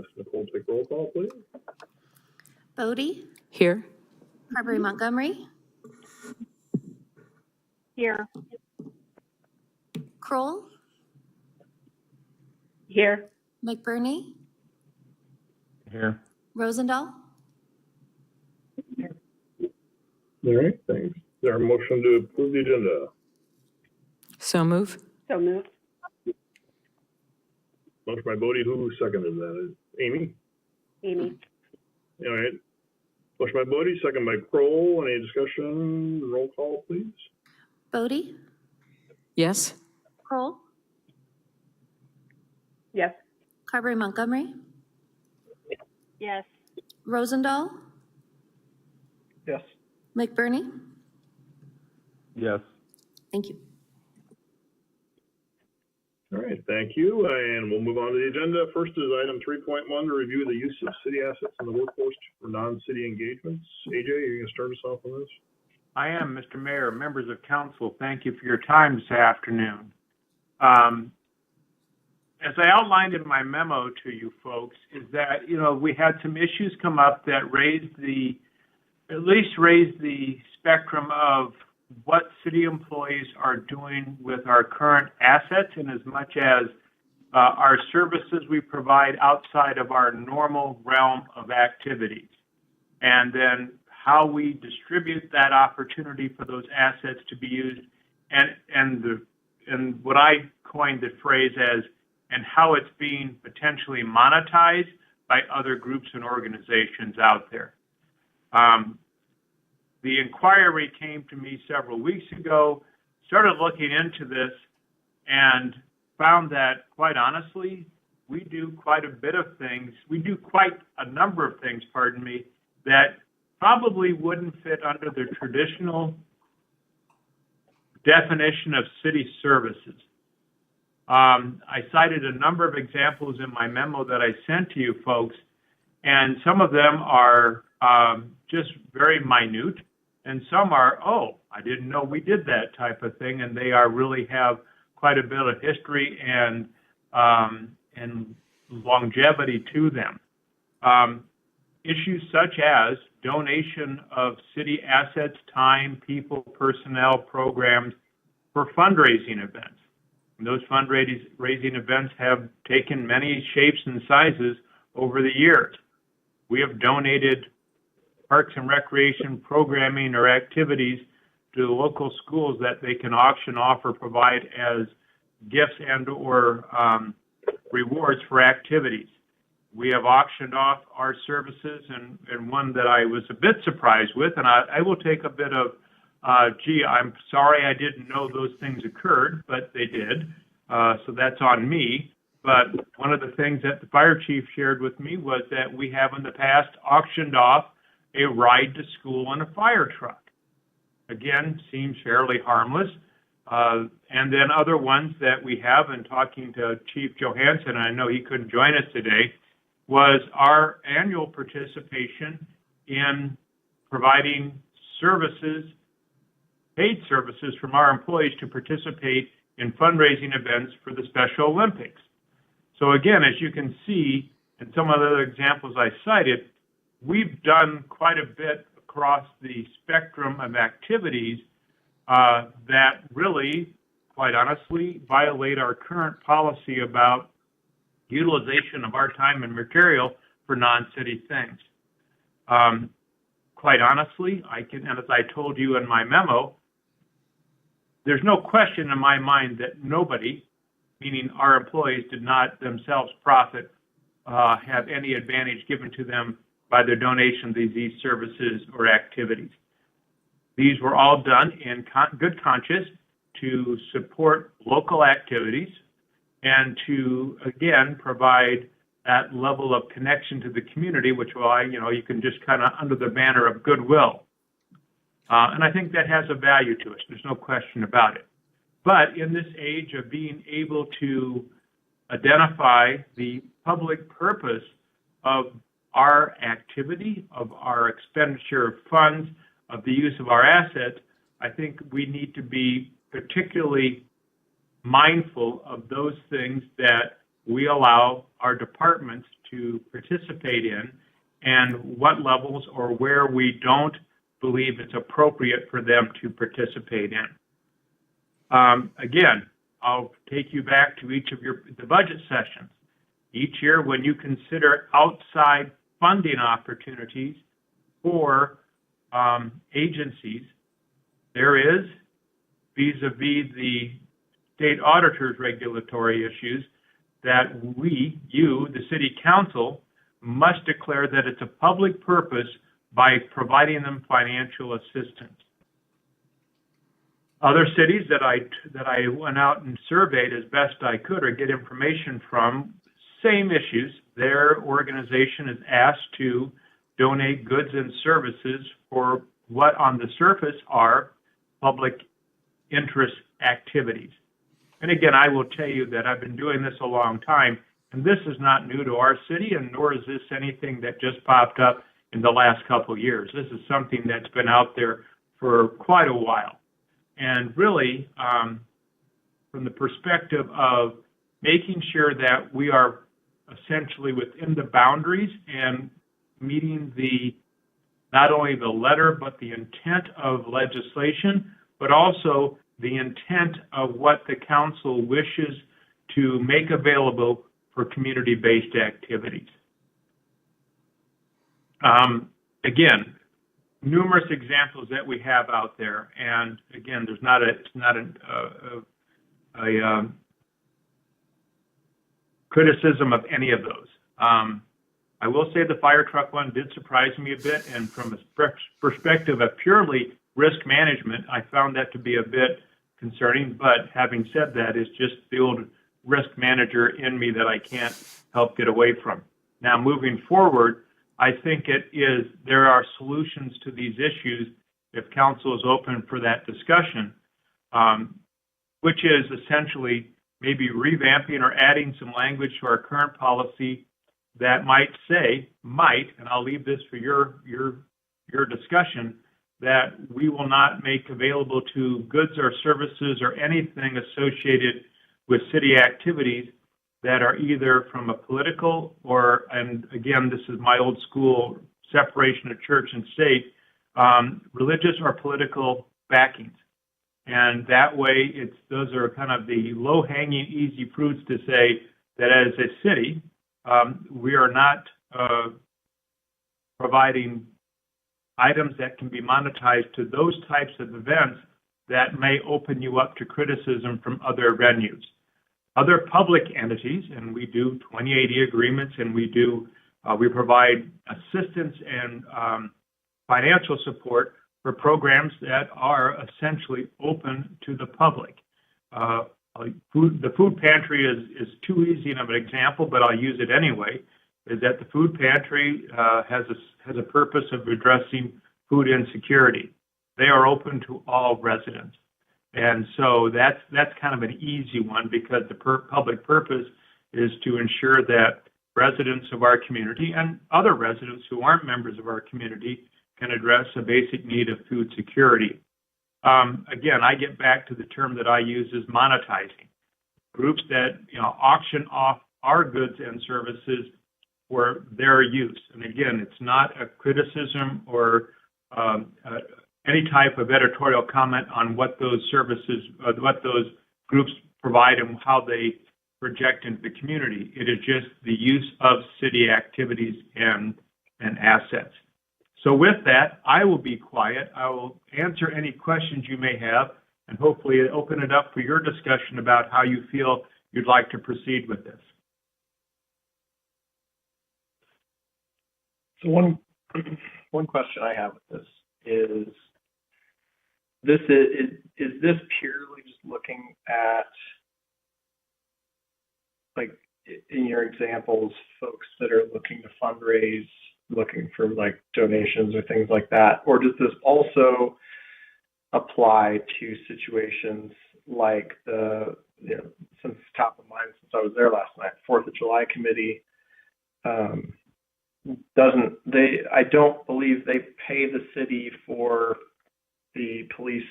ask Nicole to take roll call, please. Bodie, Here. Carberry Montgomery, Here. Kroll, Here. McBurney, Here. Rosendahl. All right, thanks. Is there a motion to approve the agenda? So move. So moved. Motion by Bodie, who seconded that? Amy? Amy. All right. Motion by Bodie, second by Kroll. Any discussion? Roll call, please. Bodie, Yes. Kroll, Yes. Carberry Montgomery, Yes. Rosendahl, Yes. McBurney. Yes. Thank you. All right, thank you. And we'll move on to the agenda. First is item 3.1 to review the use of city assets in the workforce for non-city engagements. AJ, you're going to start us off on this? I am, Mr. Mayor, members of council, thank you for your time this afternoon. As I outlined in my memo to you folks, is that, we had some issues come up that at least raised the spectrum of what city employees are doing with our current assets, in as much as our services we provide outside of our normal realm of activities. And then how we distribute that opportunity for those assets to be used, and what I coined the phrase as, and how it's being potentially monetized by other groups and organizations out there. The inquiry came to me several weeks ago, started looking into this, and found that, quite honestly, we do quite a number of things, that probably wouldn't fit under the traditional definition of city services. I cited a number of examples in my memo that I sent to you folks, and some of them are just very minute, and some are, oh, I didn't know we did that type of thing, and they really have quite a bit of history and longevity to them. Issues such as donation of city assets, time, people, personnel, programs for fundraising events. And those fundraising events have taken many shapes and sizes over the years. We have donated parks and recreation programming or activities to the local schools that they can auction off or provide as gifts and or rewards for activities. We have auctioned off our services, and one that I was a bit surprised with, and I will take a bit of, I'm sorry I didn't know those things occurred, but they did, so that's on me. But one of the things that the fire chief shared with me was that we have in the past auctioned off a ride to school in a fire truck. Again, seems fairly harmless. And then other ones that we have, in talking to Chief Johansson, I know he couldn't join us today, was our annual participation in providing services, paid services from our employees to participate in fundraising events for the Special Olympics. So again, as you can see, in some of the other examples I cited, we've done quite a bit across the spectrum of activities that really, quite honestly, violate our current policy about utilization of our time and material for non-city things. Quite honestly, and as I told you in my memo, there's no question in my mind that nobody, meaning our employees, did not themselves profit, have any advantage given to them by their donation to these services or activities. These were all done in good conscience to support local activities and to, again, provide that level of connection to the community, which you can just kind of under the banner of goodwill. And I think that has a value to us. There's no question about it. But in this age of being able to identify the public purpose of our activity, of our expenditure of funds, of the use of our assets, I think we need to be particularly mindful of those things that we allow our departments to participate in and what levels or where we don't believe it's appropriate for them to participate in. Again, I'll take you back to each of the budget sessions. Each year when you consider outside funding opportunities for agencies, there is, vis-a-vis the state auditor's regulatory issues, that you, the city council, must declare that it's a public purpose by providing them financial assistance. Other cities that I went out and surveyed as best I could or get information from, same issues. Their organization is asked to donate goods and services for what on the surface are public interest activities. And again, I will tell you that I've been doing this a long time, and this is not new to our city, and nor is this anything that just popped up in the last couple of years. This is something that's been out there for quite a while. And really, from the perspective of making sure that we are essentially within the boundaries and meeting not only the letter, but the intent of legislation, but also the intent of what the council wishes to make available for community-based activities. Again, numerous examples that we have out there, and again, it's not a criticism of any of those. I will say the fire truck one did surprise me a bit, and from a perspective of purely risk management, I found that to be a bit concerning, but having said that, it's just the old risk manager in me that I can't help get away from. Now, moving forward, I think there are solutions to these issues if council is open for that discussion, which is essentially maybe revamping or adding some language to our current policy that might, and I'll leave this for your discussion, that we will not make available to goods or services or anything associated with city activities that are either from a political and again, this is my old school separation of church and state, religious or political backings. And that way, those are kind of the low-hanging, easy fruits to say that as a city, we are not providing items that can be monetized to those types of events that may open you up to criticism from other venues. Other public entities, and we do 2080 agreements, and we provide assistance and financial support for programs that are essentially open to the public. The food pantry is too easy of an example, but I'll use it anyway, is that the food pantry has a purpose of addressing food insecurity. They are open to all residents. And so that's kind of an easy one because the public purpose is to ensure that residents of our community and other residents who aren't members of our community can address a basic need of food security. Again, I get back to the term that I use is monetizing. Groups that auction off our goods and services for their use. And again, it's not a criticism or any type of editorial comment on what those services, what those groups provide and how they project into the community. It is just the use of city activities and assets. So with that, I will be quiet. I will answer any questions you may have and hopefully open it up for your discussion about how you feel you'd like to proceed with this. So one question I have with this is this purely just looking at, like in your examples, folks that are looking to fundraise, looking for like donations or things like that, or does this also apply to situations like since top of mind since I was there last night, 4th of July committee, I don't believe they pay the city for the police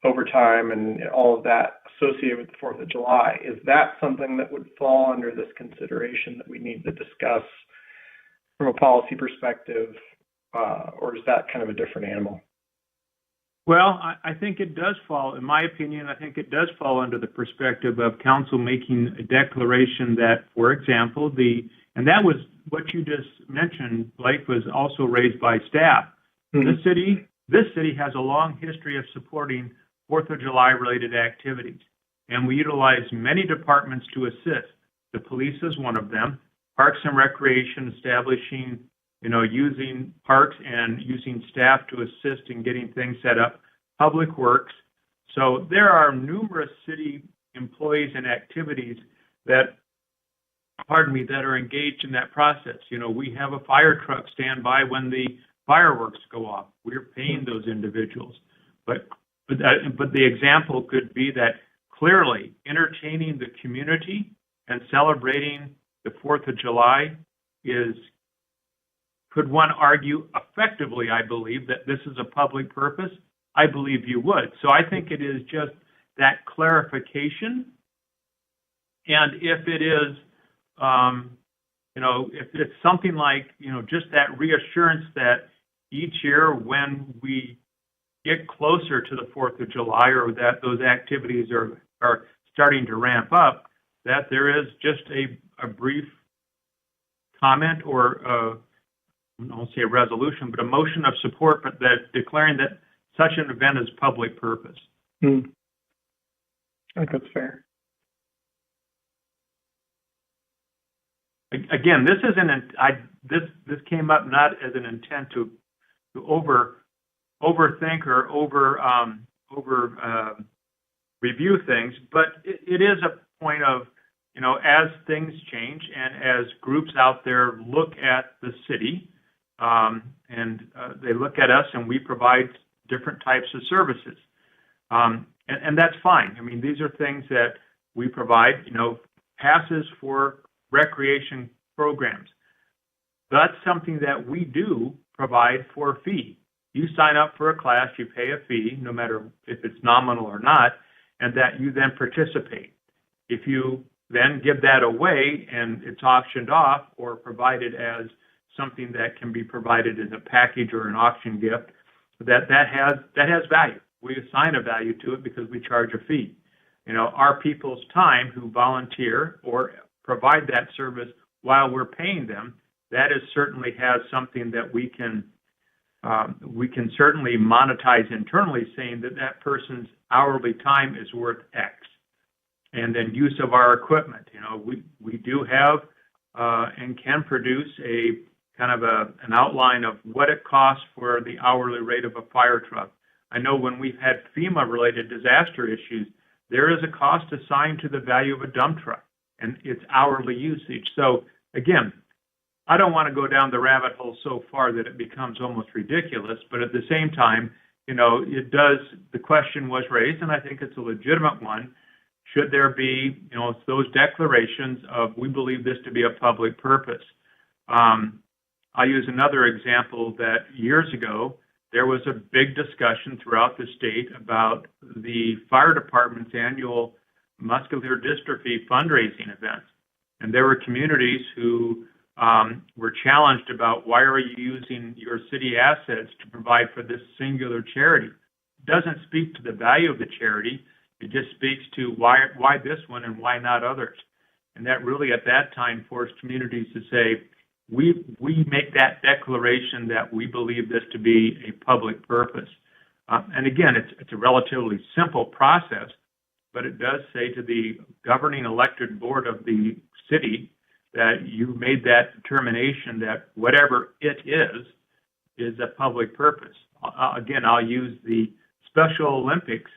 overtime and all of that associated with the 4th of July. Is that something that would fall under this consideration that we need to discuss from a policy perspective, or is that kind of a different animal? Well, I think it does fall, in my opinion, I think it does fall under the perspective of council making a declaration that, for example, and that was what you just mentioned, Blake, was also raised by staff. Mm-hmm. This city has a long history of supporting 4th of July related activities, and we utilize many departments to assist. The police is one of them, Parks and Recreation establishing, using parks and using staff to assist in getting things set up, Public Works. So there are numerous city employees and activities that are engaged in that process. We have a fire truck stand by when the fireworks go off. We're paying those individuals. But the example could be that clearly entertaining the community and celebrating the 4th of July could one argue effectively, I believe, that this is a public purpose? I believe you would. So I think it is just that clarification. And if it is, if it's something like, just that reassurance that each year when we get closer to the 4th of July or that those activities are starting to ramp up, that there is just a brief comment or I won't say a resolution, but a motion of support, but that declaring that such an event is public purpose. I think that's fair. Again, this isn't. This came up not as an intent to overthink or over review things, but it is a point of, as things change and as groups out there look at the city, and they look at us and we provide different types of services. And that's fine. I mean, these are things that we provide, passes for recreation programs. That's something that we do provide for a fee. You sign up for a class, you pay a fee, no matter if it's nominal or not, and that you then participate. If you then give that away and it's auctioned off or provided as something that can be provided as a package or an auction gift, that has value. We assign a value to it because we charge a fee. Our people's time who volunteer or provide that service while we're paying them, that is certainly has something that we can certainly monetize internally, saying that person's hourly time is worth X. And then use of our equipment. We do have and can produce a kind of an outline of what it costs for the hourly rate of a fire truck. I know when we've had FEMA-related disaster issues, there is a cost assigned to the value of a dump truck, and it's hourly usage. So, again, I don't want to go down the rabbit hole so far that it becomes almost ridiculous, but at the same time, the question was raised, and I think it's a legitimate one. Should there be, those declarations of, we believe this to be a public purpose? I'll use another example that years ago, there was a big discussion throughout the state about the fire department's annual muscular dystrophy fundraising events. And there were communities who were challenged about, why are you using your city assets to provide for this singular charity? It doesn't speak to the value of the charity. It just speaks to why this one and why not others. And that really at that time forced communities to say, we make that declaration that we believe this to be a public purpose. And again, it's a relatively simple process, but it does say to the governing elected board of the city that you made that determination that whatever it is a public purpose. Again, I'll use the Special Olympics.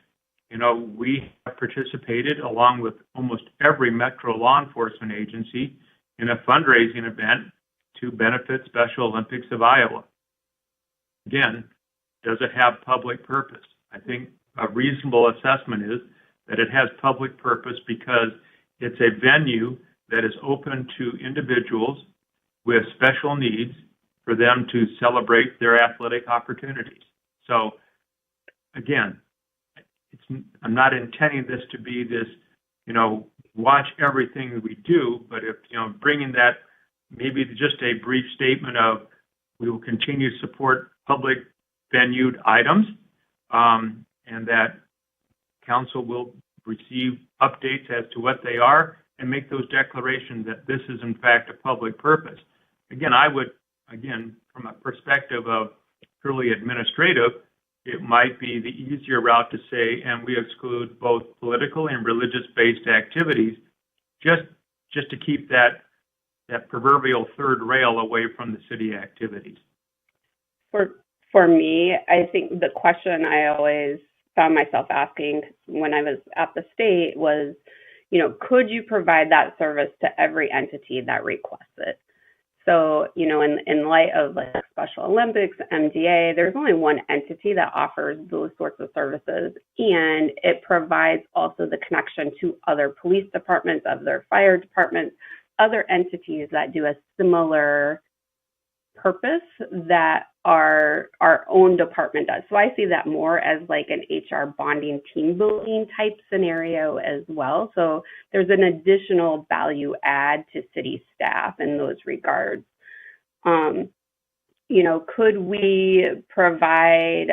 We have participated along with almost every metro law enforcement agency in a fundraising event to benefit Special Olympics of Iowa. Again, does it have public purpose? I think a reasonable assessment is that it has public purpose because it's a venue that is open to individuals with special needs for them to celebrate their athletic opportunities. So, again, I'm not intending this to be this, watch everything we do, but if, bringing that, maybe just a brief statement of, we will continue to support public venued items, and that council will receive updates as to what they are and make those declarations that this is in fact a public purpose. Again, from a perspective of purely administrative, it might be the easier route to say, and we exclude both political and religious-based activities, just to keep that proverbial third rail away from the city activities. For me, I think the question I always found myself asking when I was at the state was, could you provide that service to every entity that requests it? So, in light of like Special Olympics, MDA, there's only one entity that offers those sorts of services, and it provides also the connection to other police departments, other fire departments, other entities that do a similar purpose that our own department does. So I see that more as like an HR bonding team building type scenario as well. So there's an additional value add to city staff in those regards. Could we provide,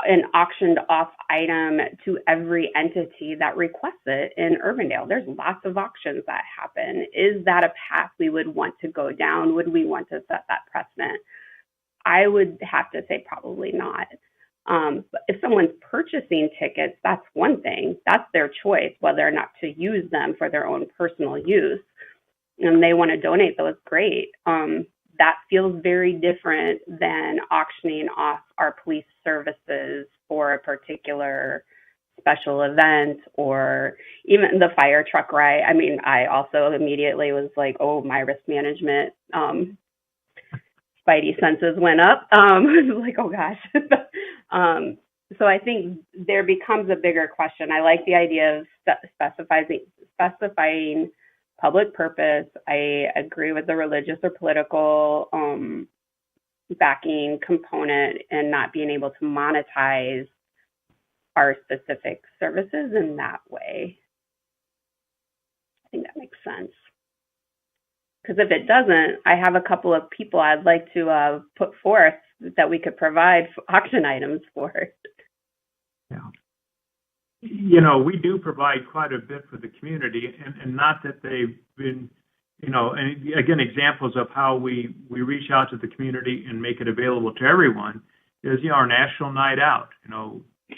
an auctioned off item to every entity that requests it in Urbandale? There's lots of auctions that happen. Is that a path we would want to go down? Would we want to set that precedent? I would have to say probably not. But if someone's purchasing tickets, that's one thing. That's their choice, whether or not to use them for their own personal use. And they want to donate those, great. That feels very different than auctioning off our police services for a particular special event, or even the fire truck ride. I mean, I also immediately was like, oh, my risk management spidey senses went up. I was like, oh gosh. So I think there becomes a bigger question. I like the idea of specifying public purpose. I agree with the religious or political backing component and not being able to monetize our specific services in that way. I think that makes sense. Because if it doesn't, I have a couple of people I'd like to put forth that we could provide auction items for. Yeah. We do provide quite a bit for the community, and not that they've been, and again, examples of how we reach out to the community and make it available to everyone is, our National Night Out.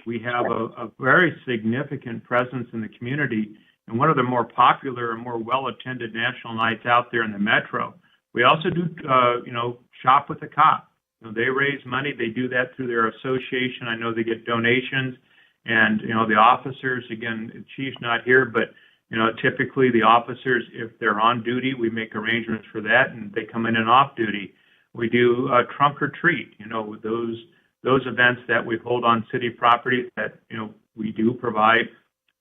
We have a very significant presence in the community, and one of the more popular and more well-attended national nights out there in the metro. We also do, Shop with a Cop. They raise money. They do that through their association. I know they get donations. And, the officers, again, the chief's not here, but, typically the officers, if they're on duty, we make arrangements for that, and they come in and off duty. We do trunk or treat, those events that we hold on city property that, we do provide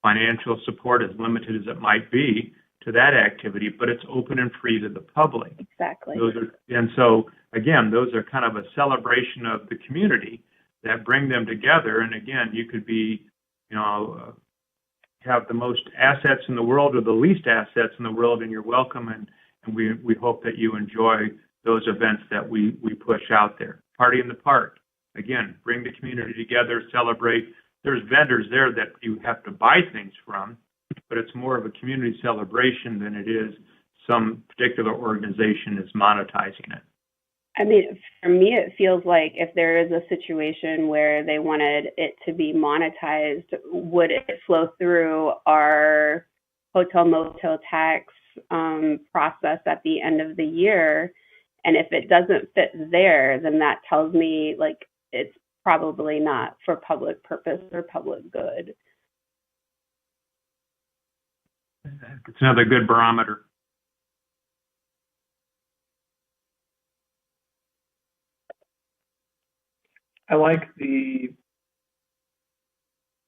financial support, as limited as it might be, to that activity, but it's open and free to the public. Exactly. And so, again, those are kind of a celebration of the community that bring them together. And again, you could be, have the most assets in the world or the least assets in the world, and you're welcome. And we hope that you enjoy those events that we push out there. Party in the Park, again, bring the community together, celebrate. There's vendors there that you have to buy things from, but it's more of a community celebration than it is some particular organization is monetizing it. I mean, for me, it feels like if there is a situation where they wanted it to be monetized, would it flow through our hotel motel tax process at the end of the year? And if it doesn't fit there, then that tells me like it's probably not for public purpose or public good. It's another good barometer. I like the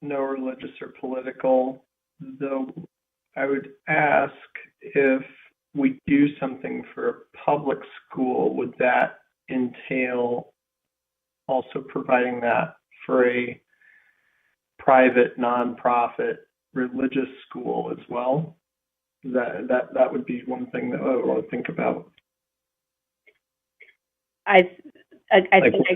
no religious or political, though I would ask if we do something for a public school, would that entail also providing that for a private, nonprofit, religious school as well? That would be one thing that I would want to think about. I think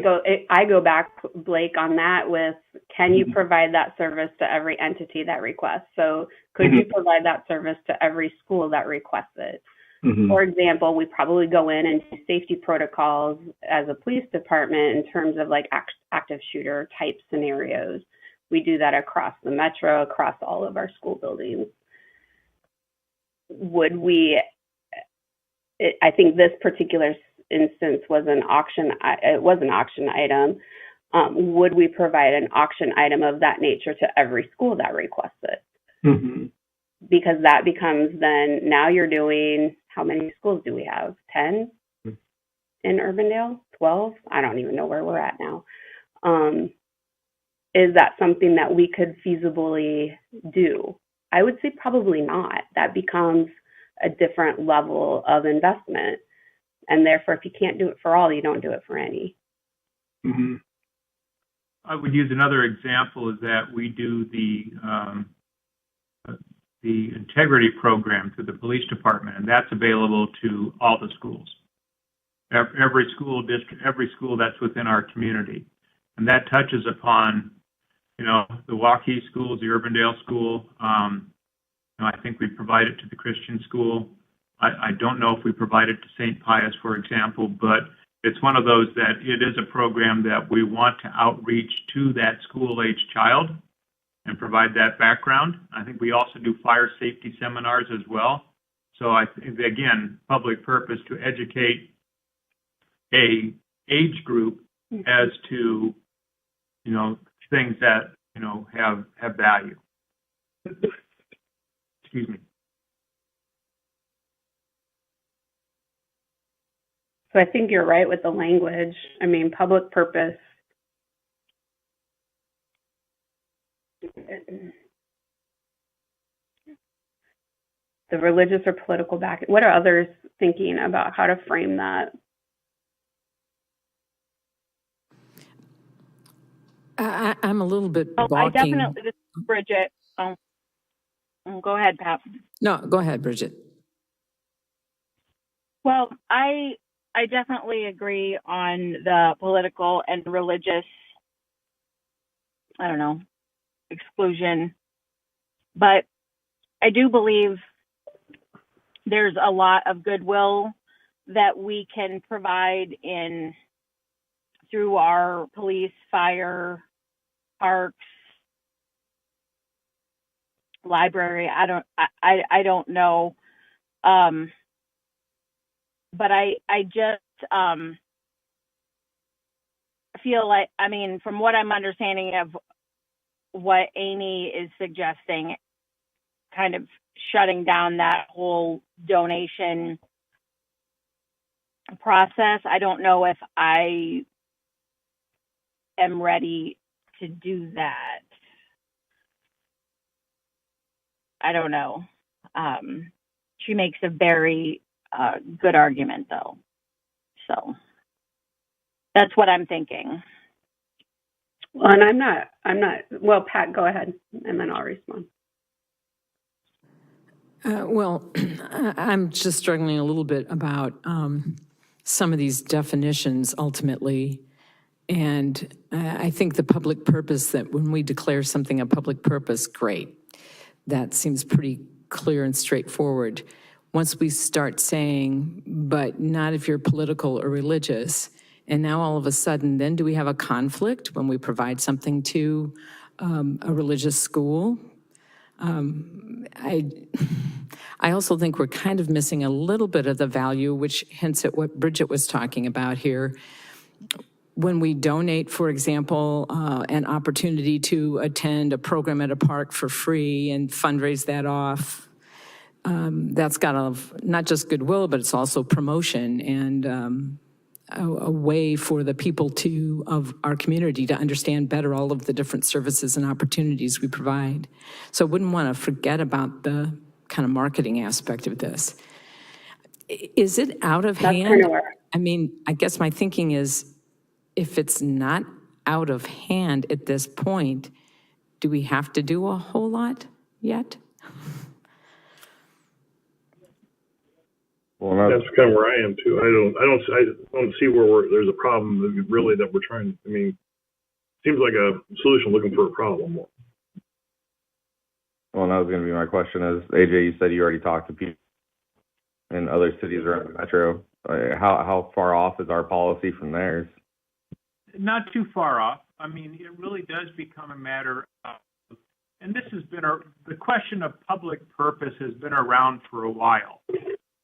I go back, Blake, on that with, can you provide that service to every entity that requests? So could you provide that service to every school that requests it? For example, we probably go in and do safety protocols as a police department in terms of like active shooter type scenarios. We do that across the metro, across all of our school buildings. Would we, I think this particular instance was an auction, it was an auction item. Would we provide an auction item of that nature to every school that requests it? Because that becomes then, now you're doing, how many schools do we have? 10 in Urbandale? 12? I don't even know where we're at now. Is that something that we could feasibly do? I would say probably not. That becomes a different level of investment. And therefore, if you can't do it for all, you don't do it for any. I would use another example is that we do the integrity program through the police department, and that's available to all the schools. Every school district, every school that's within our community. And that touches upon, you know, the Waukee schools, the Urbandale school. I think we provide it to the Christian school. I don't know if we provide it to St. Pius, for example, but it's one of those that it is a program that we want to outreach to that school-age child and provide that background. I think we also do fire safety seminars as well. So I think, again, public purpose to educate a age group as to, you know, things that, you know, have value. Excuse me. So I think you're right with the language. I mean, public purpose. The religious or political back. What are others thinking about how to frame that? I'm a little bit I balking. definitely, this is Bridget. Go ahead, Pat. No, go ahead, Bridget. Well, I definitely agree on the political and religious, I don't know, exclusion. But I do believe there's a lot of goodwill that we can provide through our police, fire, parks, library. I don't know. But I just feel like, I mean, from what I'm understanding of what Amy is suggesting, kind of shutting down that whole donation process, I don't know if I am ready to do that. I don't know. She makes a very good argument, though. So that's what I'm thinking. Well, and I'm not, well, Pat, go ahead, and then I'll respond. Well, I'm just struggling a little bit about some of these definitions ultimately. And I think the public purpose, that when we declare something a public purpose, great. That seems pretty clear and straightforward. Once we start saying, but not if you're political or religious, and now all of a sudden, then do we have a conflict when we provide something to a religious school? I also think we're kind of missing a little bit of the value, which hints at what Bridget was talking about here. When we donate, for example, an opportunity to attend a program at a park for free and fundraise that off, that's got not just goodwill, but it's also promotion and a way for the people of our community to understand better all of the different services and opportunities we provide. So I wouldn't want to forget about the kind of marketing aspect of this. Is it out of hand? Kind of where, I mean, I guess my thinking is, if it's not out of hand at this point. Do we have to do a whole lot yet? Well, That's kind of where I am too. I don't see where there's a problem really that we're trying, I mean, seems like a solution looking for a problem. well, that was going to be my question. Is AJ, you said you already talked to people in other cities around the metro. How far off is our policy from theirs? Not too far off. I mean, it really does become a matter of, and this has been the question of public purpose has been around for a while.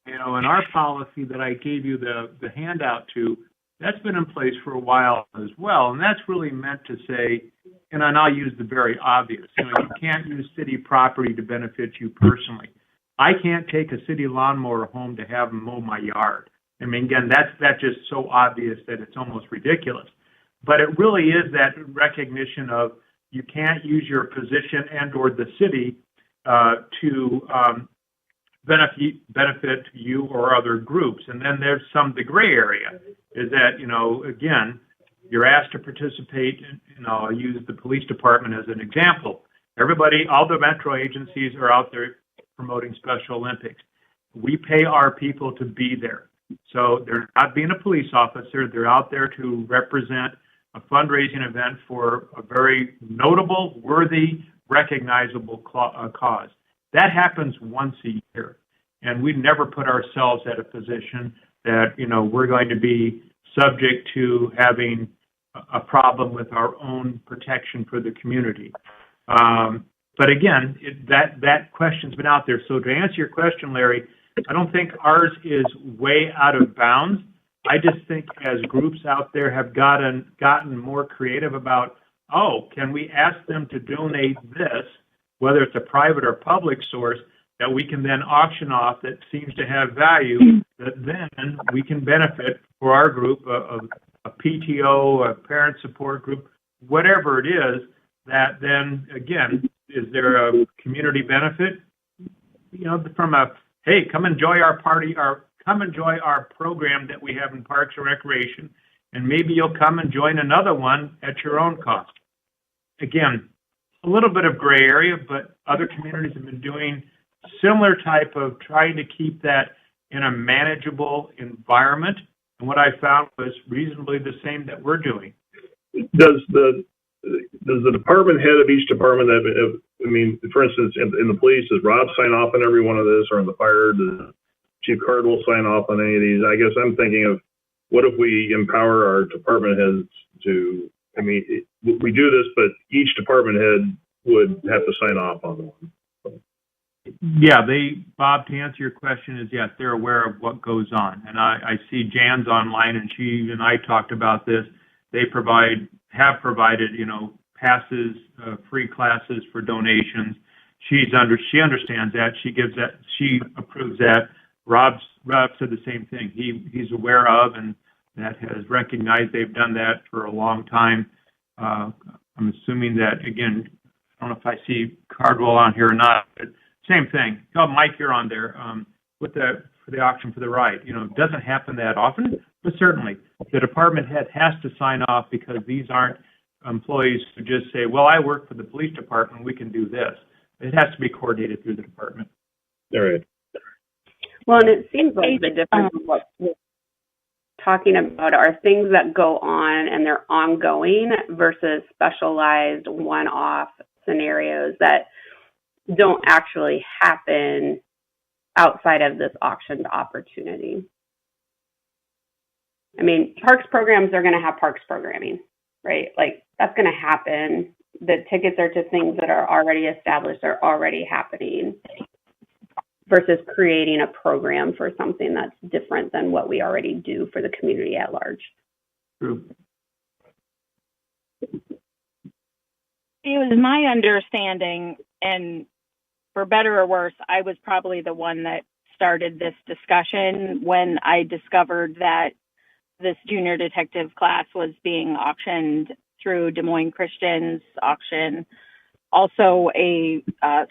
You know, and our policy that I gave you the handout to, that's been in place for a while as well. And that's really meant to say, and I'll use the very obvious, you know, you can't use city property to benefit you personally. I can't take a city lawnmower home to have them mow my yard. I mean, again, that's just so obvious that it's almost ridiculous. But it really is that recognition of you can't use your position and or the city to benefit you or other groups. And then there's the gray area is that, you know, again, you're asked to participate in, you know, I'll use the police department as an example. All the metro agencies are out there promoting Special Olympics. We pay our people to be there. So they're not being a police officer. They're out there to represent a fundraising event for a very notable, worthy, recognizable cause. That happens once a year. And we never put ourselves at a position that, you know, we're going to be subject to having a problem with our own protection for the community. But again, that question's been out there. So to answer your question, Larry, I don't think ours is way out of bounds. I just think as groups out there have gotten more creative about, can we ask them to donate this, whether it's a private or public source, that we can then auction off that seems to have value, that then we can benefit for our group, a PTO, a parent support group, whatever it is, that then, again, is there a community benefit? You know, from hey, come enjoy our party, come enjoy our program that we have in Parks and Recreation, and maybe you'll come and join another one at your own cost. Again, a little bit of gray area, but other communities have been doing similar type of trying to keep that in a manageable environment. And what I found was reasonably the same that we're doing. Does the department head of each department, I mean, for instance, in the police, does Rob sign off on every one of this, or in the fire, does Chief Cardwell sign off on any of these? I guess I'm thinking of, what if we empower our department heads to, I mean, we do this, but each department head would have to sign off on one. Yeah, Bob, to answer your question is, yes, they're aware of what goes on. And I see Jan's online, and she and I talked about this. They have provided, you know, passes, free classes for donations. She understands that. She approves that. Rob said the same thing. He's aware of, and that has recognized they've done that for a long time. I'm assuming that, again, I don't know if I see Cardwell on here or not, but same thing. Oh, Mike, you're on there for the auction for the ride. You know, it doesn't happen that often, but certainly the department head has to sign off, because these aren't employees who just say, well, I work for the police department, we can do this. It has to be coordinated through the department. All right. Well, and it seems like the difference in what we're talking about are things that go on and they're ongoing versus specialized one-off scenarios that don't actually happen outside of this auctioned opportunity. I mean, parks programs are going to have parks programming, right? Like, that's going to happen. The tickets are to things that are already established, are already happening, versus creating a program for something that's different than what we already do for the community at large. True. It was my understanding, and for better or worse, I was probably the one that started this discussion when I discovered that this junior detective class was being auctioned through Des Moines Christian's auction. Also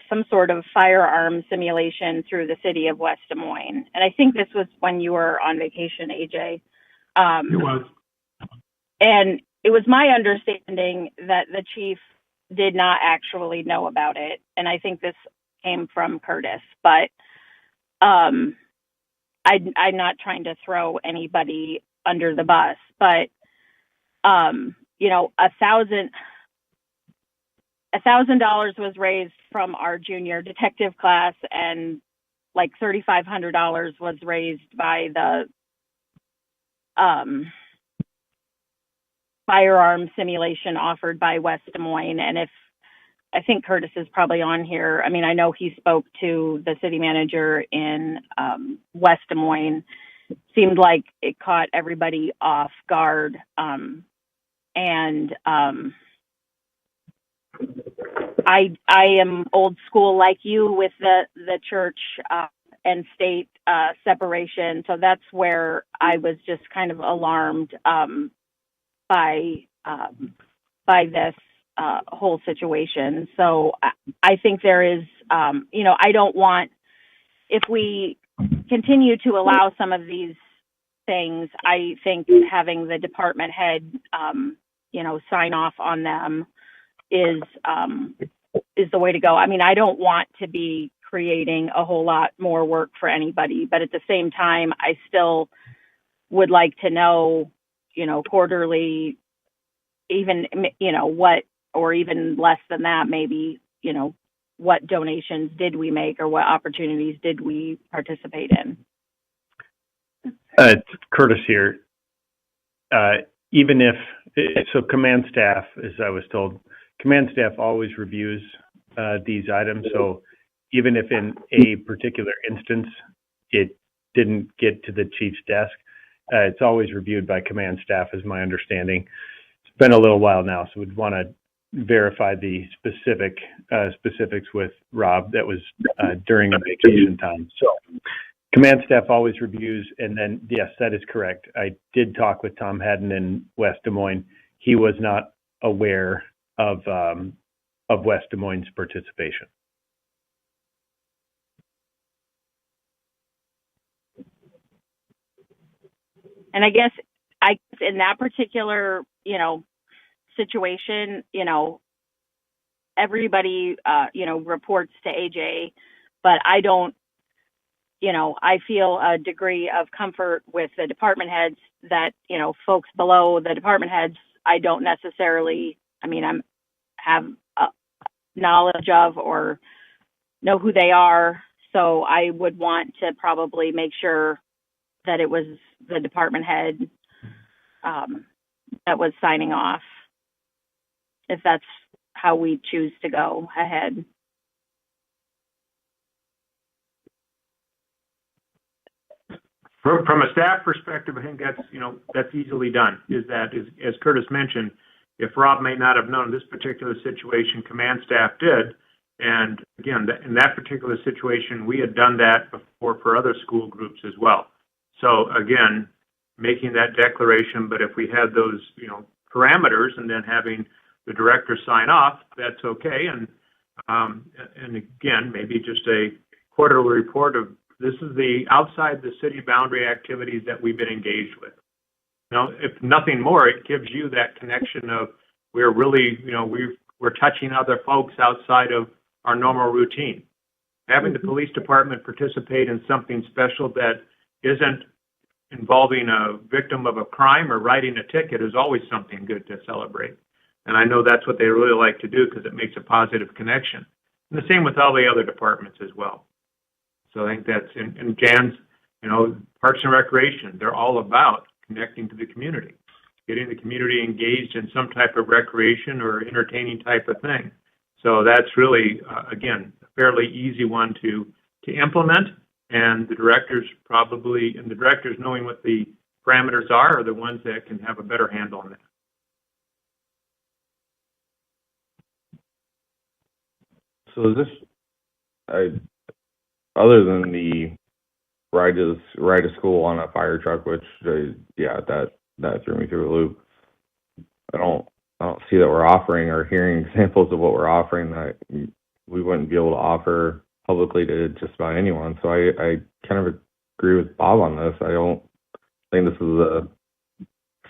some sort of firearm simulation through the city of West Des Moines. And I think this was when you were on vacation, AJ. It was. And it was my understanding that the chief did not actually know about it. And I think this came from Curtis, but I'm not trying to throw anybody under the bus, but you know, $1,000 was raised from our junior detective class, and like $3,500 was raised by the firearm simulation offered by West Des Moines. And if I think Curtis is probably on here. I mean, I know he spoke to the city manager in West Des Moines. Seemed like it caught everybody off guard. I am old school like you with the church and state separation. So that's where I was just kind of alarmed by this whole situation. So I think there is, you know, I don't want, if we continue to allow some of these things, I think having the department head, you know, sign off on them is the way to go. I mean, I don't want to be creating a whole lot more work for anybody, but at the same time, I still would like to know, you know, quarterly, even, you know, what, or even less than that, maybe, you know, what donations did we make or what opportunities did we participate in? It's Curtis here. Even if, so command staff, as I was told, command staff always reviews these items. So even if in a particular instance it didn't get to the chief's desk, it's always reviewed by command staff, is my understanding. It's been a little while now, so we'd want to verify the specifics with Rob. That was during a vacation time. So command staff always reviews, and then yes, that is correct. I did talk with Tom Haddon in West Des Moines. He was not aware of West Des Moines' participation. And I guess in that particular, you know, situation, you know, everybody, you know, reports to AJ, but I don't, you know, I feel a degree of comfort with the department heads that, you know, folks below the department heads, I don't necessarily, I mean, have knowledge of or know who they are. So I would want to probably make sure that it was the department head that was signing off, if that's how we choose to go ahead. From a staff perspective, I think that's, you know, that's easily done. Is as Curtis mentioned, if Rob may not have known this particular situation, command staff did. And again, in that particular situation, we had done that before for other school groups as well. So again, making that declaration, but if we had those, you know, parameters and then having the director sign off, that's okay. And again, maybe just a quarterly report of this is the outside the city boundary activities that we've been engaged with. You know, if nothing more, it gives you that connection of we're really, you know, we're touching other folks outside of our normal routine. Having the police department participate in something special that isn't involving a victim of a crime or writing a ticket is always something good to celebrate. And I know that's what they really like to do because it makes a positive connection. And the same with all the other departments as well. So I think that's, in Jan's, you know, Parks and Recreation, they're all about connecting to the community, getting the community engaged in some type of recreation or entertaining type of thing. So that's really, again, a fairly easy one to implement. And the directors knowing what the parameters are the ones that can have a better handle on that. So is this, other than the ride to school on a fire truck, which that threw me through a loop. I don't see that we're offering or hearing examples of what we're offering that we wouldn't be able to offer publicly to just about anyone. So I kind of agree with Bob on this. I don't think this is a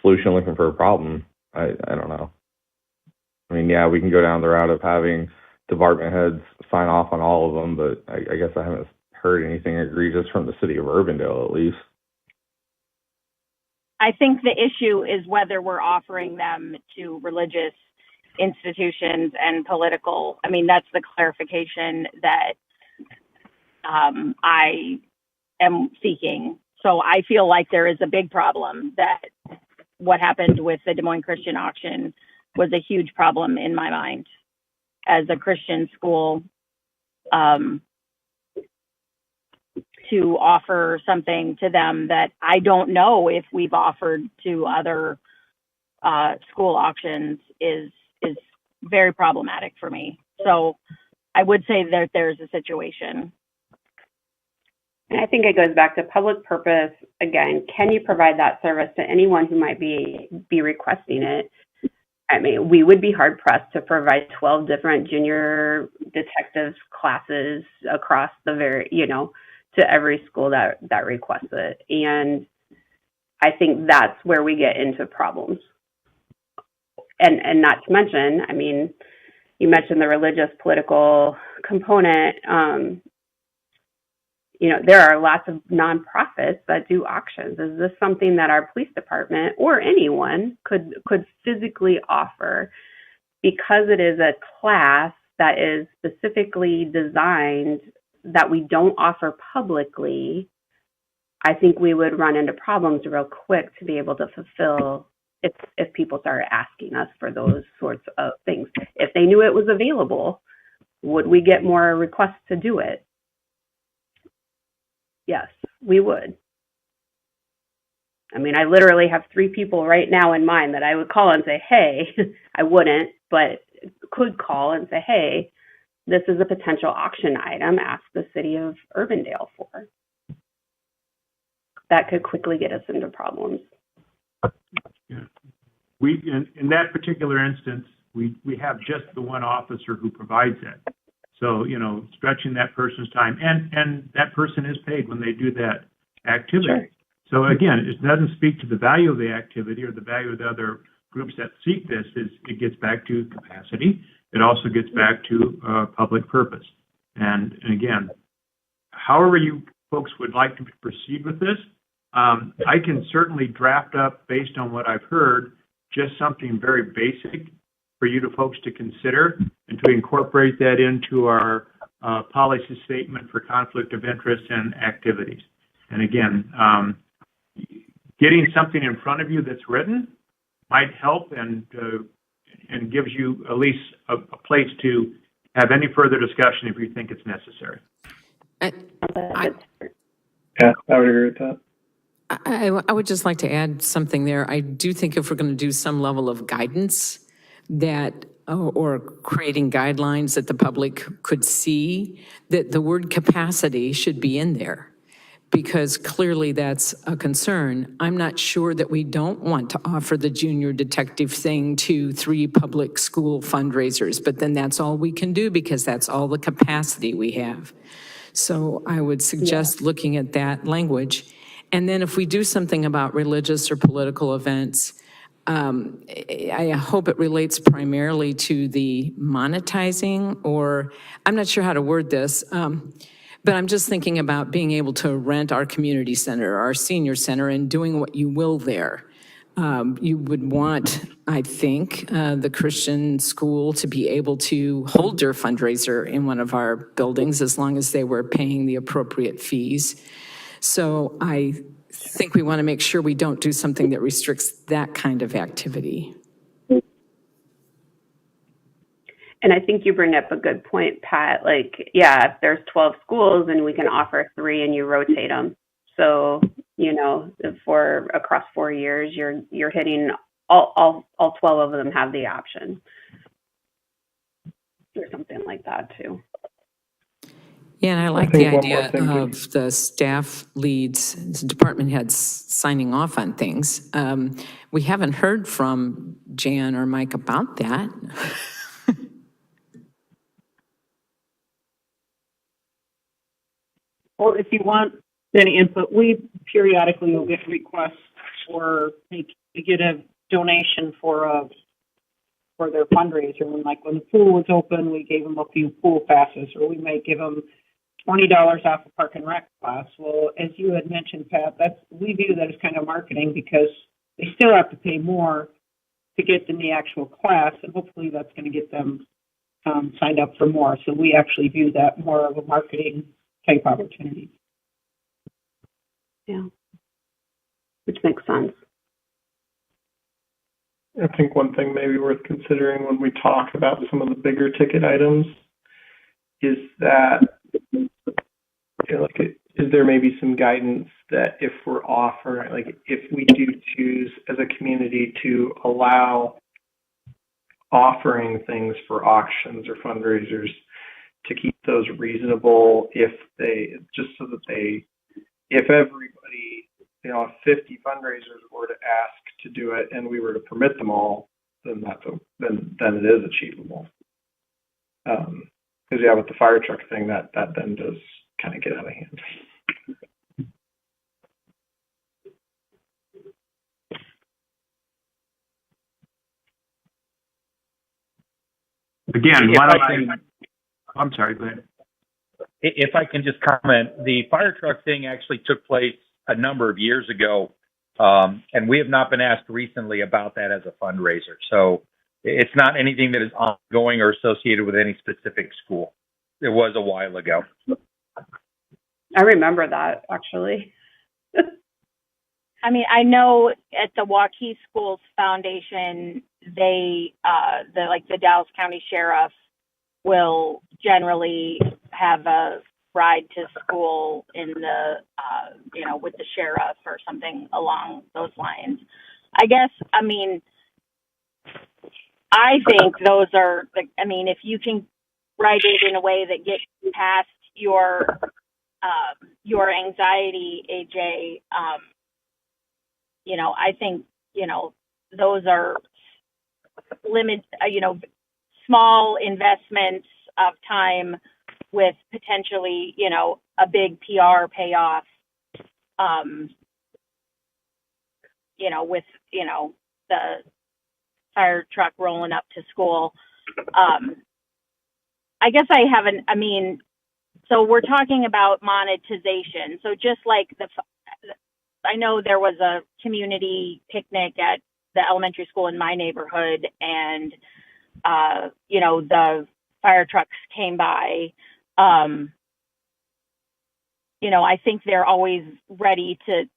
solution looking for a problem. I don't know. I mean, yeah, we can go down the route of having department heads sign off on all of them, but I guess I haven't heard anything egregious from the city of Urbandale, at least. I think the issue is whether we're offering them to religious institutions and political. I mean, that's the clarification that I am seeking. So I feel like there is a big problem, that what happened with the Des Moines Christian auction was a huge problem in my mind as a Christian school, to offer something to them that I don't know if we've offered to other school auctions is very problematic for me. So I would say that there's a situation. And I think it goes back to public purpose. Again, can you provide that service to anyone who might be requesting it? I mean, we would be hard pressed to provide 12 different junior detectives classes across the to every school that requests it. And I think that's where we get into problems. And not to mention, I mean, you mentioned the religious political component. There are lots of nonprofits that do auctions. Is this something that our police department or anyone could physically offer? Because it is a class that is specifically designed that we don't offer publicly, I think we would run into problems real quick to be able to fulfill if people started asking us for those sorts of things. If they knew it was available, would we get more requests to do it? Yes, we would. I mean, I literally have 3 people right now in mind that I would call and say, hey, I wouldn't, but could call and say, hey, this is a potential auction item, ask the city of Urbandale for. That could quickly get us into problems. Yeah. We, in that particular instance, we have just the one officer who provides that. So, stretching that person's time, and that person is paid when they do that activity. Sure. So again, it doesn't speak to the value of the activity or the value of the other groups that seek this. It gets back to capacity. It also gets back to public purpose. And again, however you folks would like to proceed with this, I can certainly draft up, based on what I've heard, just something very basic for you folks to consider and to incorporate that into our policy statement for conflict of interest and activities. And again, getting something in front of you that's written might help and gives you at least a place to have any further discussion if you think it's necessary. Yeah, I would agree with that. I would just like to add something there. I do think if we're going to do some level of guidance that, or creating guidelines that the public could see, that the word capacity should be in there, because clearly that's a concern. I'm not sure that we don't want to offer the junior detective thing to 3 public school fundraisers, but then that's all we can do because that's all the capacity we have. So I would suggest looking at that language. And then if we do something about religious or political events, I hope it relates primarily to the monetizing, or I'm not sure how to word this, but I'm just thinking about being able to rent our community center, our senior center, and doing what you will there. You would want, I think, the Christian school to be able to hold their fundraiser in one of our buildings as long as they were paying the appropriate fees. So I think we want to make sure we don't do something that restricts that kind of activity. And I think you bring up a good point, Pat. Like, yeah, if there's 12 schools and we can offer 3 and you rotate them. So, for across 4 years, you're hitting all 12 of them have the option. Or something like that too. Yeah, and I like the idea of the staff leads, department heads signing off on things. We haven't heard from Jan or Mike about that. Well, if you want any input, we periodically will get requests for to get a donation for their fundraiser. When the pool was open, we gave them a few pool passes, or we might give them $20 off a park and rec class. Well, as you had mentioned, Pat, we view that as kind of marketing, because they still have to pay more to get in the actual class, and hopefully that's going to get them signed up for more. So we actually view that more of a marketing type opportunity. Yeah, which makes sense. I think one thing maybe worth considering when we talk about some of the bigger ticket items is that, is there maybe some guidance that if we're offering, if we do choose as a community to allow offering things for auctions or fundraisers, to keep those reasonable, if everybody, if 50 fundraisers were to ask to do it and we were to permit them all, then it is achievable. Because with the fire truck thing, that then does kind of get out of hand. Again, I'm sorry, go ahead. If I can just comment, the fire truck thing actually took place a number of years ago, and we have not been asked recently about that as a fundraiser. So it's not anything that is ongoing or associated with any specific school. It was a while ago. I remember that, actually. I mean, I know at the Waukee Schools Foundation, they, the Dallas County Sheriff will generally have a ride to school in the, with the sheriff or something along those lines. I guess, I mean, I think those are, if you can write it in a way that gets past your anxiety, AJ, I think, those are small investments of time with potentially, a big PR payoff, with, the fire truck rolling up to school. I guess so we're talking about monetization. So just like I know there was a community picnic at the elementary school in my neighborhood, and, the fire trucks came by. I think they're always ready to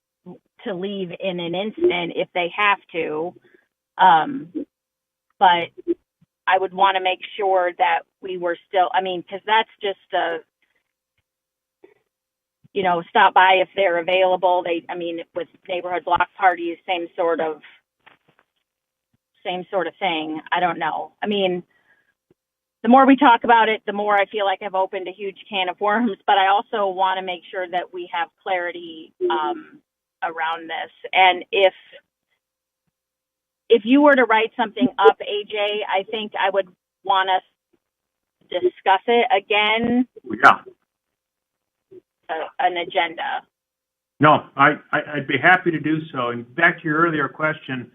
leave in an instant if they have to. But I would want to make sure that we were still, because that's just stop by if they're available. With neighborhood block parties, same sort of thing. I don't know. The more we talk about it, the more I feel like I've opened a huge can of worms, but I also want to make sure that we have clarity around this. And if you were to write something up, AJ, I think I would want us to discuss it again. Yeah. An agenda. No, I'd be happy to do so. And back to your earlier question,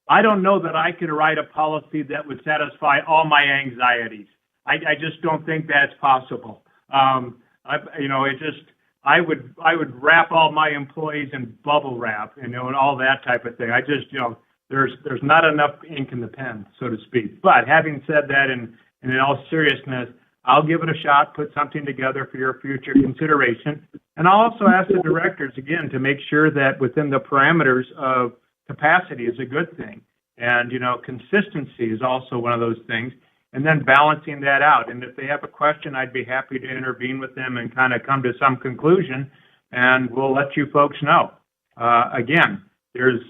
I don't know that I could write a policy that would satisfy all my anxieties. I just don't think that's possible. I would wrap all my employees in bubble wrap, and all that type of thing. I just, there's not enough ink in the pen, so to speak. But having said that, and in all seriousness, I'll give it a shot, put something together for your future consideration. And I'll also ask the directors, again, to make sure that within the parameters of capacity is a good thing. And, consistency is also one of those things. And then balancing that out. And if they have a question, I'd be happy to intervene with them and kind of come to some conclusion, and we'll let you folks know. Again, as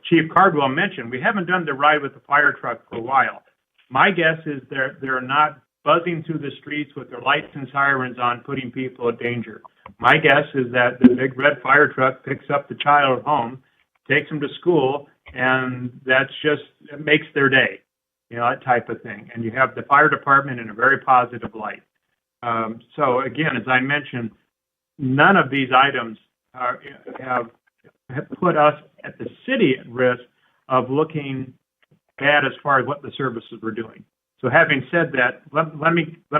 Chief Cardwell mentioned, we haven't done the ride with the fire truck for a while. My guess is they're not buzzing through the streets with their lights and sirens on, putting people in danger. My guess is that the big red fire truck picks up the child at home, takes them to school, and it makes their day, that type of thing. And you have the fire department in a very positive light. So again, as I mentioned, none of these items have put us at the city at risk of looking bad as far as what the services we're doing. So having said that, let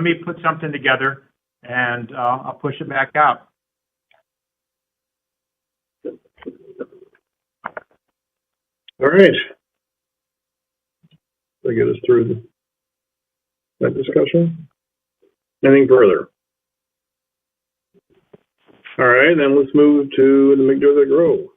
me put something together, and I'll push it back out. All right. That get us through that discussion. Anything further? All right, then let's move to the McDermott Grove.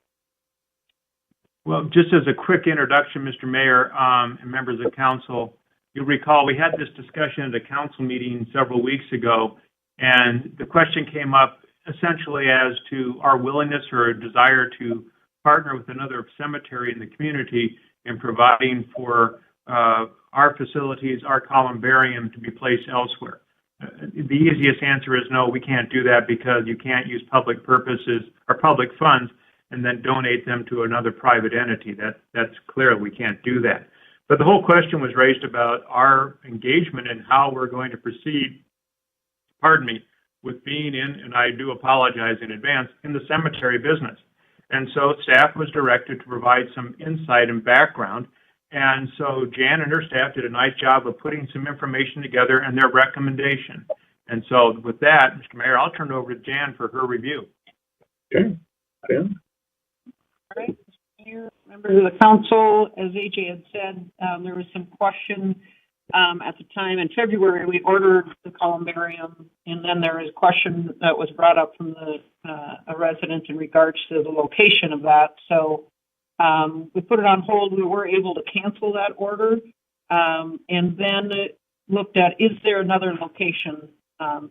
Well, just as a quick introduction, Mr. Mayor, and members of council, you'll recall we had this discussion at a council meeting several weeks ago, and the question came up essentially as to our willingness or desire to partner with another cemetery in the community in providing for our facilities, our columbarium to be placed elsewhere. The easiest answer is no, we can't do that because you can't use public purposes or public funds and then donate them to another private entity. That's clear, we can't do that. But the whole question was raised about our engagement and how we're going to proceed, with being in, and I do apologize in advance, in the cemetery business. And so staff was directed to provide some insight and background. And so Jan and her staff did a nice job of putting some information together and their recommendation. And so with that, Mr. Mayor, I'll turn it over to Jan for her review. Okay, Jan? All right, members of the council, as AJ had said, there was some question at the time in February. We ordered the columbarium, and then there was a question that was brought up from a resident in regards to the location of that. So we put it on hold. We were able to cancel that order, and then looked at, is there another location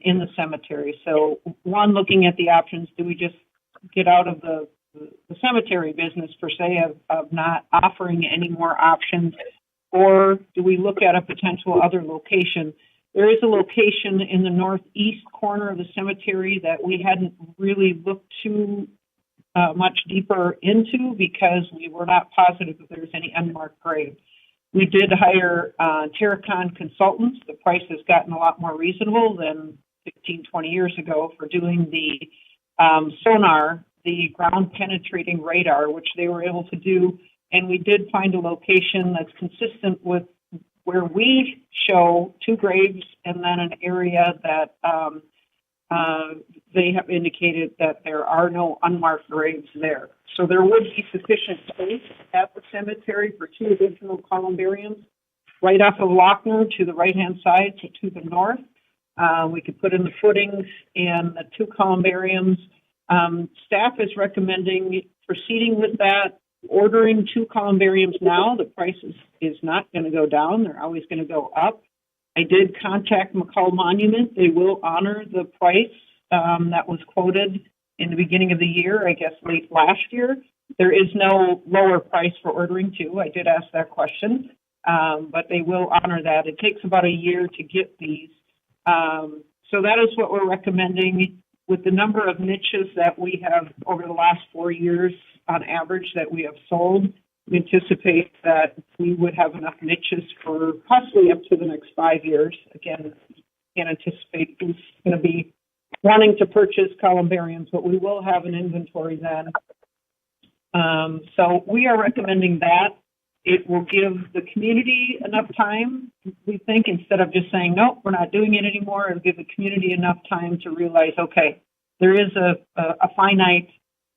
in the cemetery? So one, looking at the options, do we just get out of the cemetery business per se of not offering any more options, or do we look at a potential other location? There is a location in the northeast corner of the cemetery that we hadn't really looked too much deeper into because we were not positive if there was any unmarked grave. We did hire Terracon consultants. The price has gotten a lot more reasonable than 15, 20 years ago for doing the sonar, the ground penetrating radar, which they were able to do. And we did find a location that's consistent with where we show two graves and then an area that they have indicated that there are no unmarked graves there. So there would be sufficient space at the cemetery for two additional columbariums right off of Lochner to the right-hand side, so to the north. We could put in the footings and the two columbariums. Staff is recommending proceeding with that, ordering two columbariums now. The price is not going to go down. They're always going to go up. I did contact McCall Monument. They will honor the price that was quoted in the beginning of the year, I guess late last year. There is no lower price for ordering two. I did ask that question, but they will honor that. It takes about a year to get these. So that is what we're recommending. With the number of niches that we have over the last 4 years on average that we have sold, we anticipate that we would have enough niches for possibly up to the next 5 years. Again, can't anticipate who's going to be wanting to purchase columbariums, but we will have an inventory then. So we are recommending that. It will give the community enough time, we think, instead of just saying, nope, we're not doing it anymore. It'll give the community enough time to realize, okay, there is a finite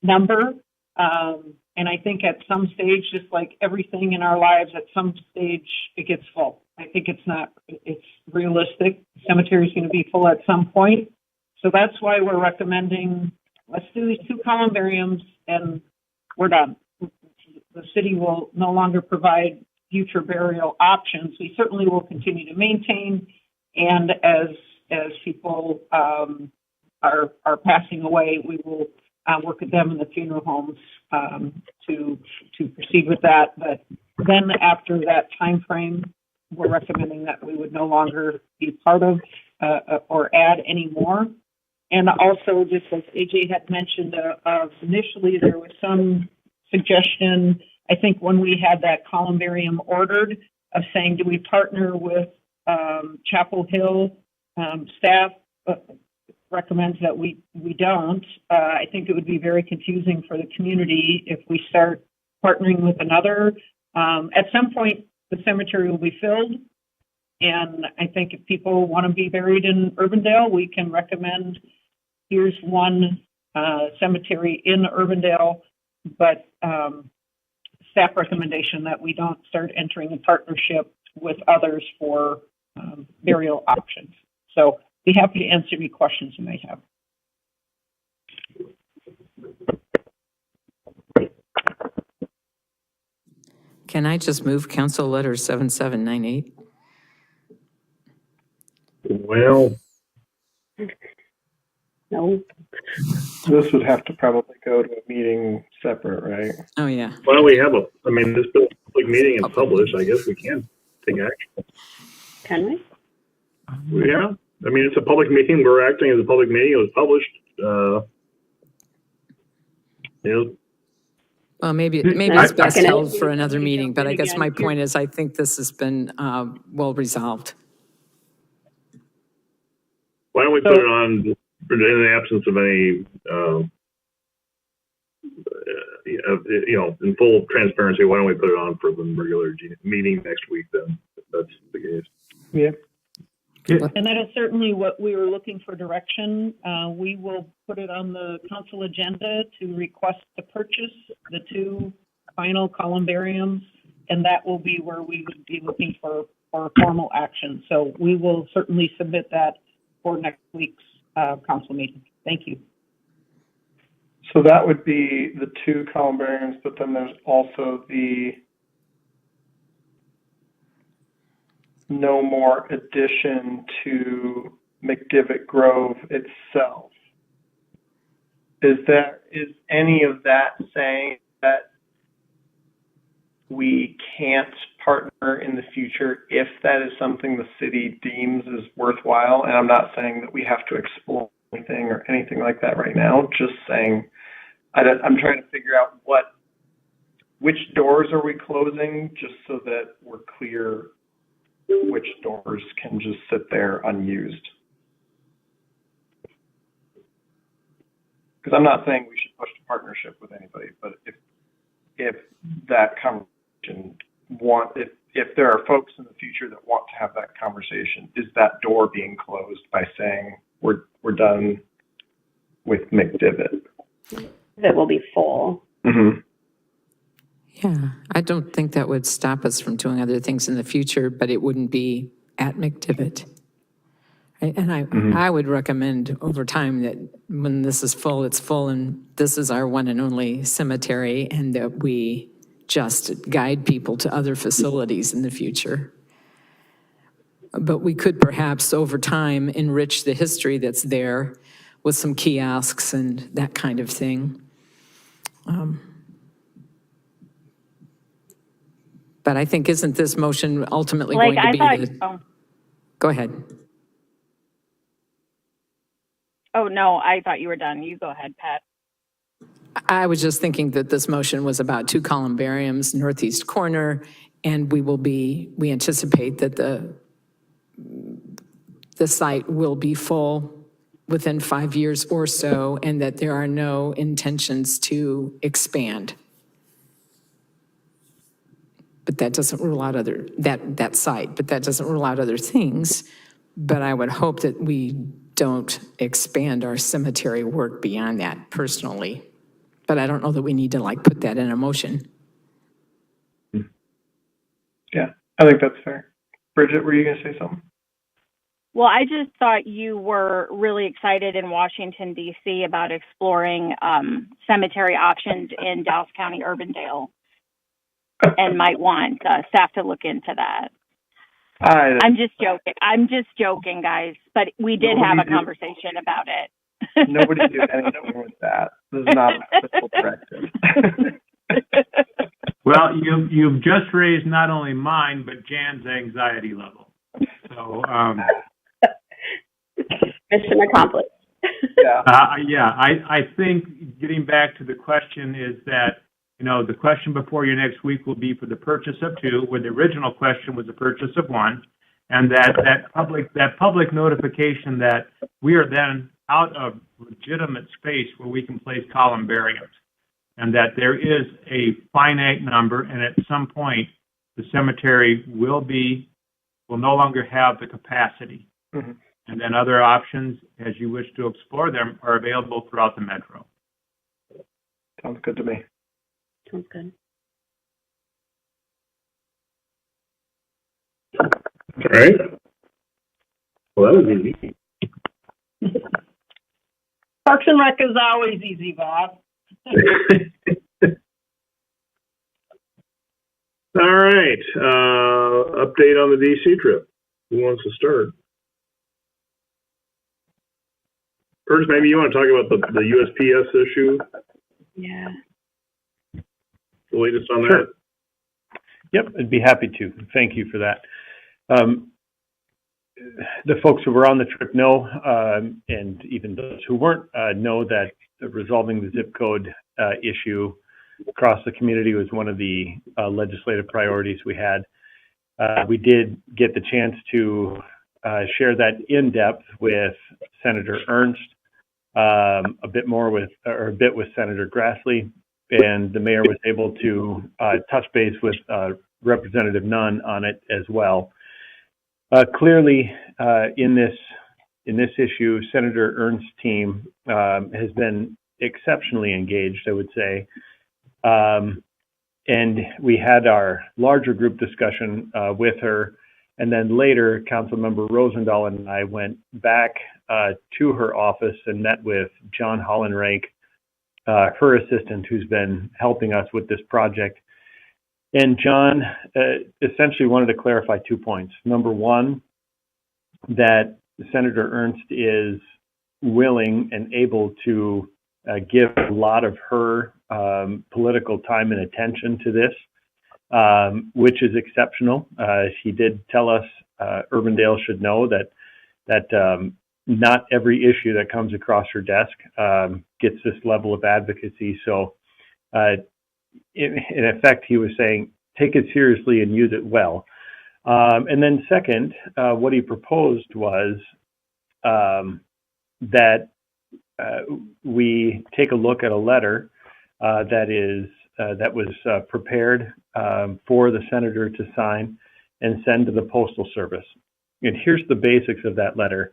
number. And I think at some stage, just like everything in our lives, at some stage it gets full. I think it's realistic. The cemetery is going to be full at some point. So that's why we're recommending, let's do these two columbariums and we're done. The city will no longer provide future burial options. We certainly will continue to maintain, and as people are passing away, we will work with them in the funeral homes to proceed with that. But then after that time frame, we're recommending that we would no longer be part of or add any more. And also, just as AJ had mentioned, initially there was some suggestion, I think when we had that columbarium ordered, of saying, do we partner with Chapel Hill staff? recommends that we don't. I think it would be very confusing for the community if we start partnering with another. At some point, the cemetery will be filled. And I think if people want to be buried in Urbandale, we can recommend, here's one cemetery in Urbandale, but staff recommendation that we don't start entering a partnership with others for burial options. So be happy to answer any questions you may have. Can I just move Council Letter 7798? Well, No. This would have to probably go to a meeting separate, right? Oh, yeah. why don't we have this public meeting is published, I guess we can take action. Can we? Yeah, it's a public meeting, we're acting as a public meeting, it was published, Well, maybe I it's best second it. held for another meeting, but I guess my point is I think this has been well resolved. Why don't we put it on, in the absence of any, in full transparency, why don't we put it on for the regular meeting next week then, if that's the case? Yeah. And that is certainly what we were looking for direction. We will put it on the council agenda to request to purchase the 2 final columbariums, and that will be where we would be looking for formal action. So we will certainly submit that for next week's council meeting. Thank you. So that would be the 2 columbariums, but then there's also the no more addition to McDivitt Grove itself. Is any of that saying that we can't partner in the future if that is something the city deems is worthwhile? And I'm not saying that we have to explore anything or anything like that right now, just saying I'm trying to figure out which doors are we closing, just so that we're clear which doors can just sit there unused. Because I'm not saying we should push a partnership with anybody, but if that conversation if there are folks in the future that want to have that conversation, is that door being closed by saying we're done with McDivitt? It will be full. Mm-hmm. Yeah, I don't think that would stop us from doing other things in the future, but it wouldn't be at McDivitt. Right? And I would recommend over time that when this is full, it's full, and this is our one and only cemetery, and that we just guide people to other facilities in the future. But we could perhaps over time enrich the history that's there with some kiosks and that kind of thing. But I think, isn't this motion ultimately going to be Go ahead. Oh, no, I thought you were done. You go ahead, Pat. I was just thinking that this motion was about 2 columbariums, northeast corner, and we anticipate that the site will be full within 5 years or so, and that there are no intentions to expand. But that doesn't rule out that site, but that doesn't rule out other things. But I would hope that we don't expand our cemetery work beyond that personally. But I don't know that we need to put that in a motion. Yeah, I think that's fair. Bridget, were you going to say something? Well, I just thought you were really excited in Washington, D.C. about exploring cemetery options in Dallas County, Urbandale, and might want staff to look into that. I'm just joking, guys. But we did have a conversation about it. Nobody did anything with that. This is not a official directive. Well, you've just raised not only mine, but Jan's anxiety level. So, Mission accomplished. Yeah. I think getting back to the question is that, the question before you next week will be for the purchase of 2, where the original question was the purchase of 1, and that public notification that we are then out of legitimate space where we can place columbariums, and that there is a finite number, and at some point, the cemetery will no longer have the capacity. Mhm. And then other options, as you wish to explore them, are available throughout the metro. Sounds good to me. Sounds good. All right. Well, that was easy. Parks and Rec is always easy, Bob. All right. Update on the DC trip. Who wants to start? First, maybe you want to talk about the USPS issue, Yeah. the latest on Sure. that? Yep, I'd be happy to. Thank you for that. The folks who were on the trip know, and even those who weren't, know that resolving the zip code issue across the community was one of the legislative priorities we had. We did get the chance to share that in depth with Senator Ernst, a bit with Senator Grassley, and the mayor was able to touch base with Representative Nunn on it as well. Clearly, in this issue, Senator Ernst's team has been exceptionally engaged, I would say. And we had our larger group discussion with her, and then later, Councilmember Rosendahl and I went back to her office and met with John Hollenreich, her assistant, who's been helping us with this project. And John essentially wanted to clarify 2 points. Number one, that Senator Ernst is willing and able to give a lot of her political time and attention to this, which is exceptional. She did tell us Urbandale should know that not every issue that comes across her desk gets this level of advocacy. So in effect, he was saying, take it seriously and use it well. And then second, what he proposed was that we take a look at a letter that was prepared for the senator to sign and send to the Postal Service. And here's the basics of that letter.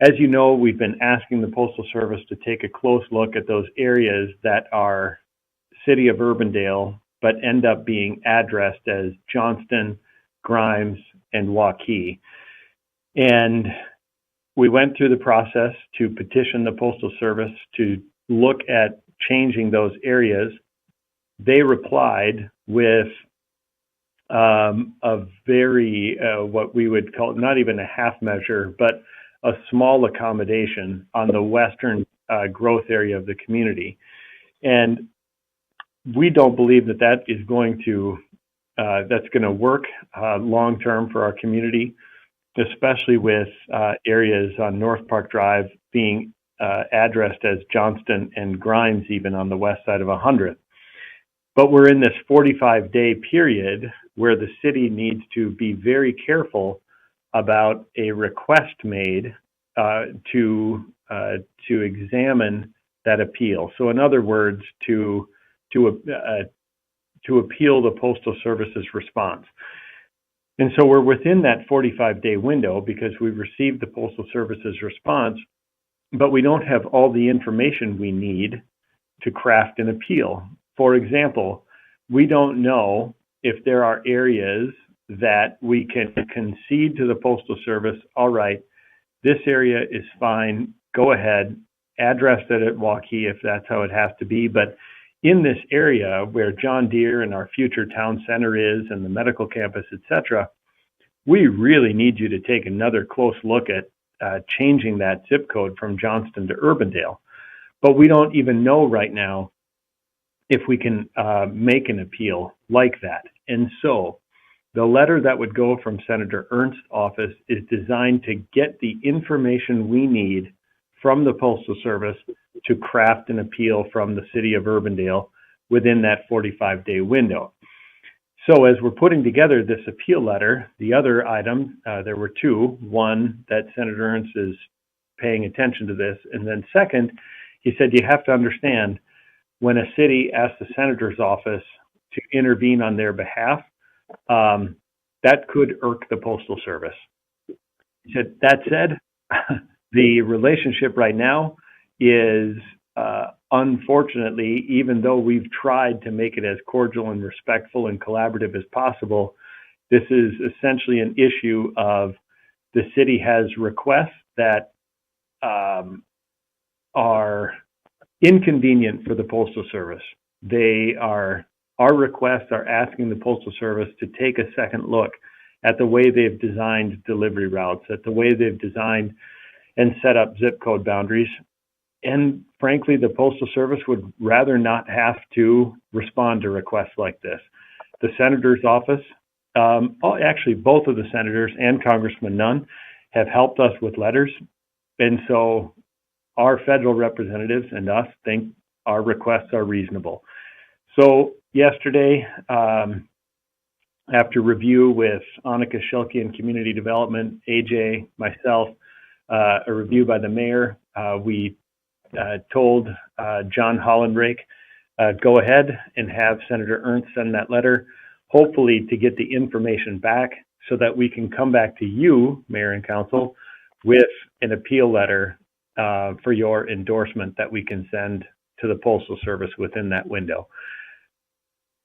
As you know, we've been asking the Postal Service to take a close look at those areas that are City of Urbandale, but end up being addressed as Johnston, Grimes, and Waukee. And we went through the process to petition the Postal Service to look at changing those areas. They replied with a very, what we would call, not even a half measure, but a small accommodation on the western growth area of the community. And we don't believe that that is going to, that's going to work long-term for our community, especially with areas on North Park Drive being addressed as Johnston and Grimes, even on the west side of 100th. But we're in this 45-day period where the city needs to be very careful about a request made to examine that appeal. So in other words, to appeal the Postal Service's response. And so we're within that 45-day window because we've received the Postal Service's response, but we don't have all the information we need to craft an appeal. For example, we don't know if there are areas that we can concede to the Postal Service, all right, this area is fine, go ahead, address it at Waukee if that's how it has to be, but in this area where John Deere and our future town center is and the medical campus, et cetera, we really need you to take another close look at changing that zip code from Johnston to Urbandale. But we don't even know right now if we can make an appeal like that. And so the letter that would go from Senator Ernst's office is designed to get the information we need from the Postal Service to craft an appeal from the City of Urbandale within that 45-day window. So as we're putting together this appeal letter, the other item, there were two. One, that Senator Ernst is paying attention to this. And then second, he said, you have to understand when a city asks the senator's office to intervene on their behalf, that could irk the Postal Service. He said, that said, the relationship right now is, unfortunately, even though we've tried to make it as cordial and respectful and collaborative as possible, this is essentially an issue of the city has requests that are inconvenient for the Postal Service. Our requests are asking the Postal Service to take a second look at the way they've designed delivery routes, at the way they've designed and set up zip code boundaries. And frankly, the Postal Service would rather not have to respond to requests like this. The Senator's office, actually both of the senators and Congressman Nunn have helped us with letters. And so our federal representatives and us think our requests are reasonable. So yesterday, after review with Annika Schilke in Community Development, AJ, myself, a review by the mayor, we told John Hollenrake, go ahead and have Senator Ernst send that letter, hopefully to get the information back so that we can come back to you, Mayor and Council, with an appeal letter for your endorsement that we can send to the Postal Service within that window.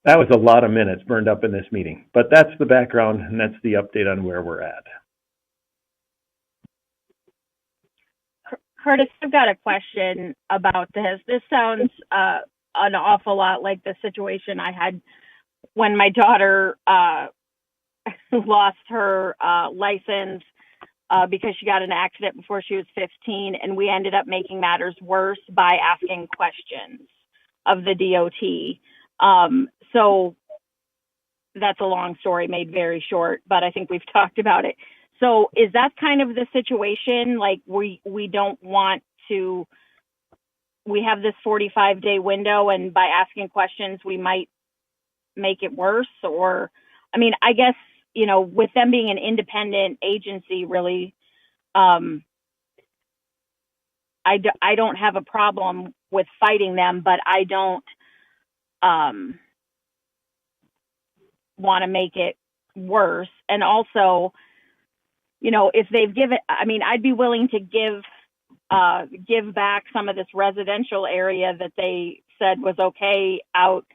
That was a lot of minutes burned up in this meeting, but that's the background and that's the update on where we're at. Curtis, I've got a question about this. This sounds an awful lot like the situation I had when my daughter lost her license because she got in an accident before she was 15, and we ended up making matters worse by asking questions of the DOT. So that's a long story made very short, but I think we've talked about it. So is that kind of the situation? Like we don't want to, we have this 45-day window, and by asking questions, we might make it worse? Or, I mean, I guess, you know, with them being an independent agency, really, I don't have a problem with fighting them, but I don't want to make it worse. And also, you know, if they've given, I mean, I'd be willing to give back some of this residential area that they said was okay out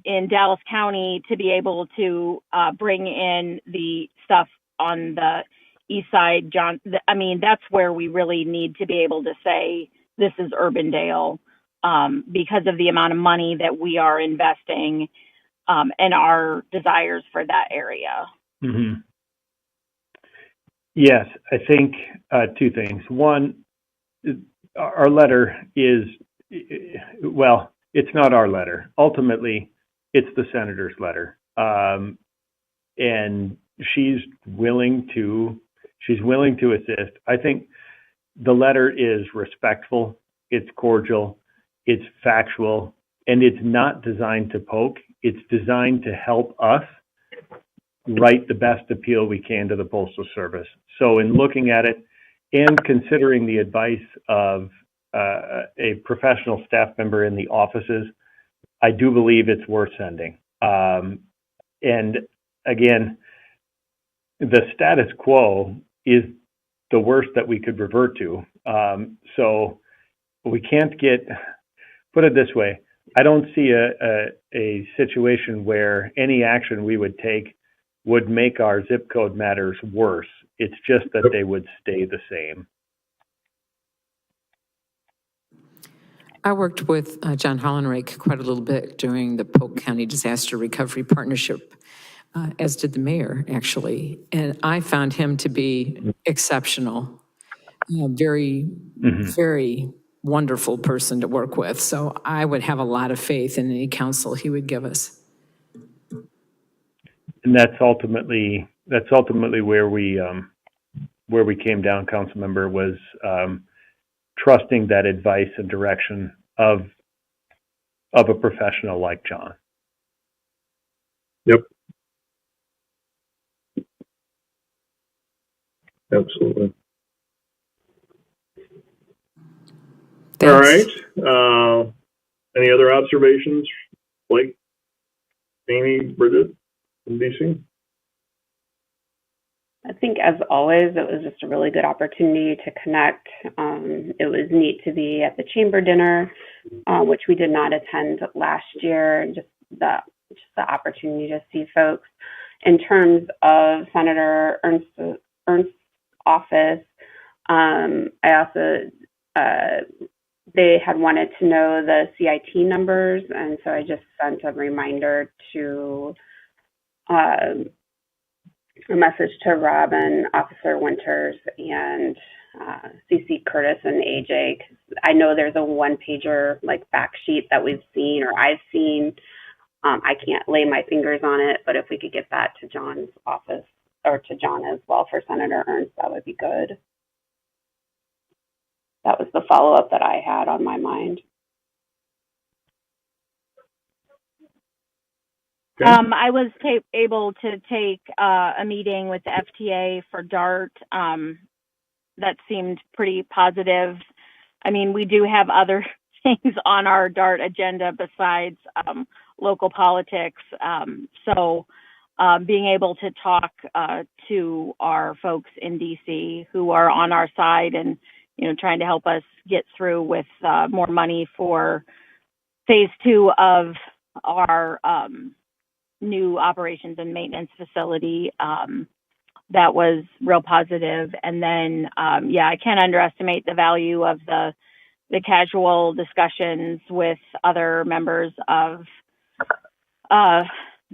in Dallas County to be able to bring in the stuff on the east side. I mean, that's where we really need to be able to say this is Urbandale because of the amount of money that we are investing and our desires for that area. Mm-hmm. Yes, I think two things. One, our letter is, well, it's not our letter. Ultimately, it's the senator's letter. And she's willing to assist. I think the letter is respectful, it's cordial, it's factual, and it's not designed to poke. It's designed to help us write the best appeal we can to the Postal Service. So in looking at it and considering the advice of a professional staff member in the offices, I do believe it's worth sending. And again, the status quo is the worst that we could revert to. So we can't put it this way, I don't see a situation where any action we would take would make our zip code matters worse. It's just that they would stay the same. I worked with John Hollenrake quite a little bit during the Polk County Disaster Recovery Partnership, as did the mayor, actually. And I found him to be exceptional, very, very wonderful person to work with. So I would have a lot of faith in any counsel he would give us. And that's ultimately where we came down, council member, was trusting that advice and direction of a professional like John. Yep. Absolutely. All Thanks. right. Any other observations? Blake, Amy, Bridget, in DC? I think, as always, it was just a really good opportunity to connect. It was neat to be at the chamber dinner, which we did not attend last year, and just the opportunity to see folks. In terms of Senator Ernst's office, I also they had wanted to know the CIT numbers, and so I just sent a reminder to a message to Rob and Officer Winters and CC Curtis and AJ. 'Cause I know there's a one-pager like fact sheet that we've seen or I've seen. I can't lay my fingers on it, but if we could get that to John's office or to John as well for Senator Ernst, that would be good. That was the follow-up that I had on my mind. Okay. I was able to take a meeting with the FTA for DART. That seemed pretty positive. I mean, we do have other things on our DART agenda besides local politics. So being able to talk to our folks in DC who are on our side and, you know, trying to help us get through with more money for phase 2 of our new operations and maintenance facility. That was real positive. And then, I can't underestimate the value of the casual discussions with other members of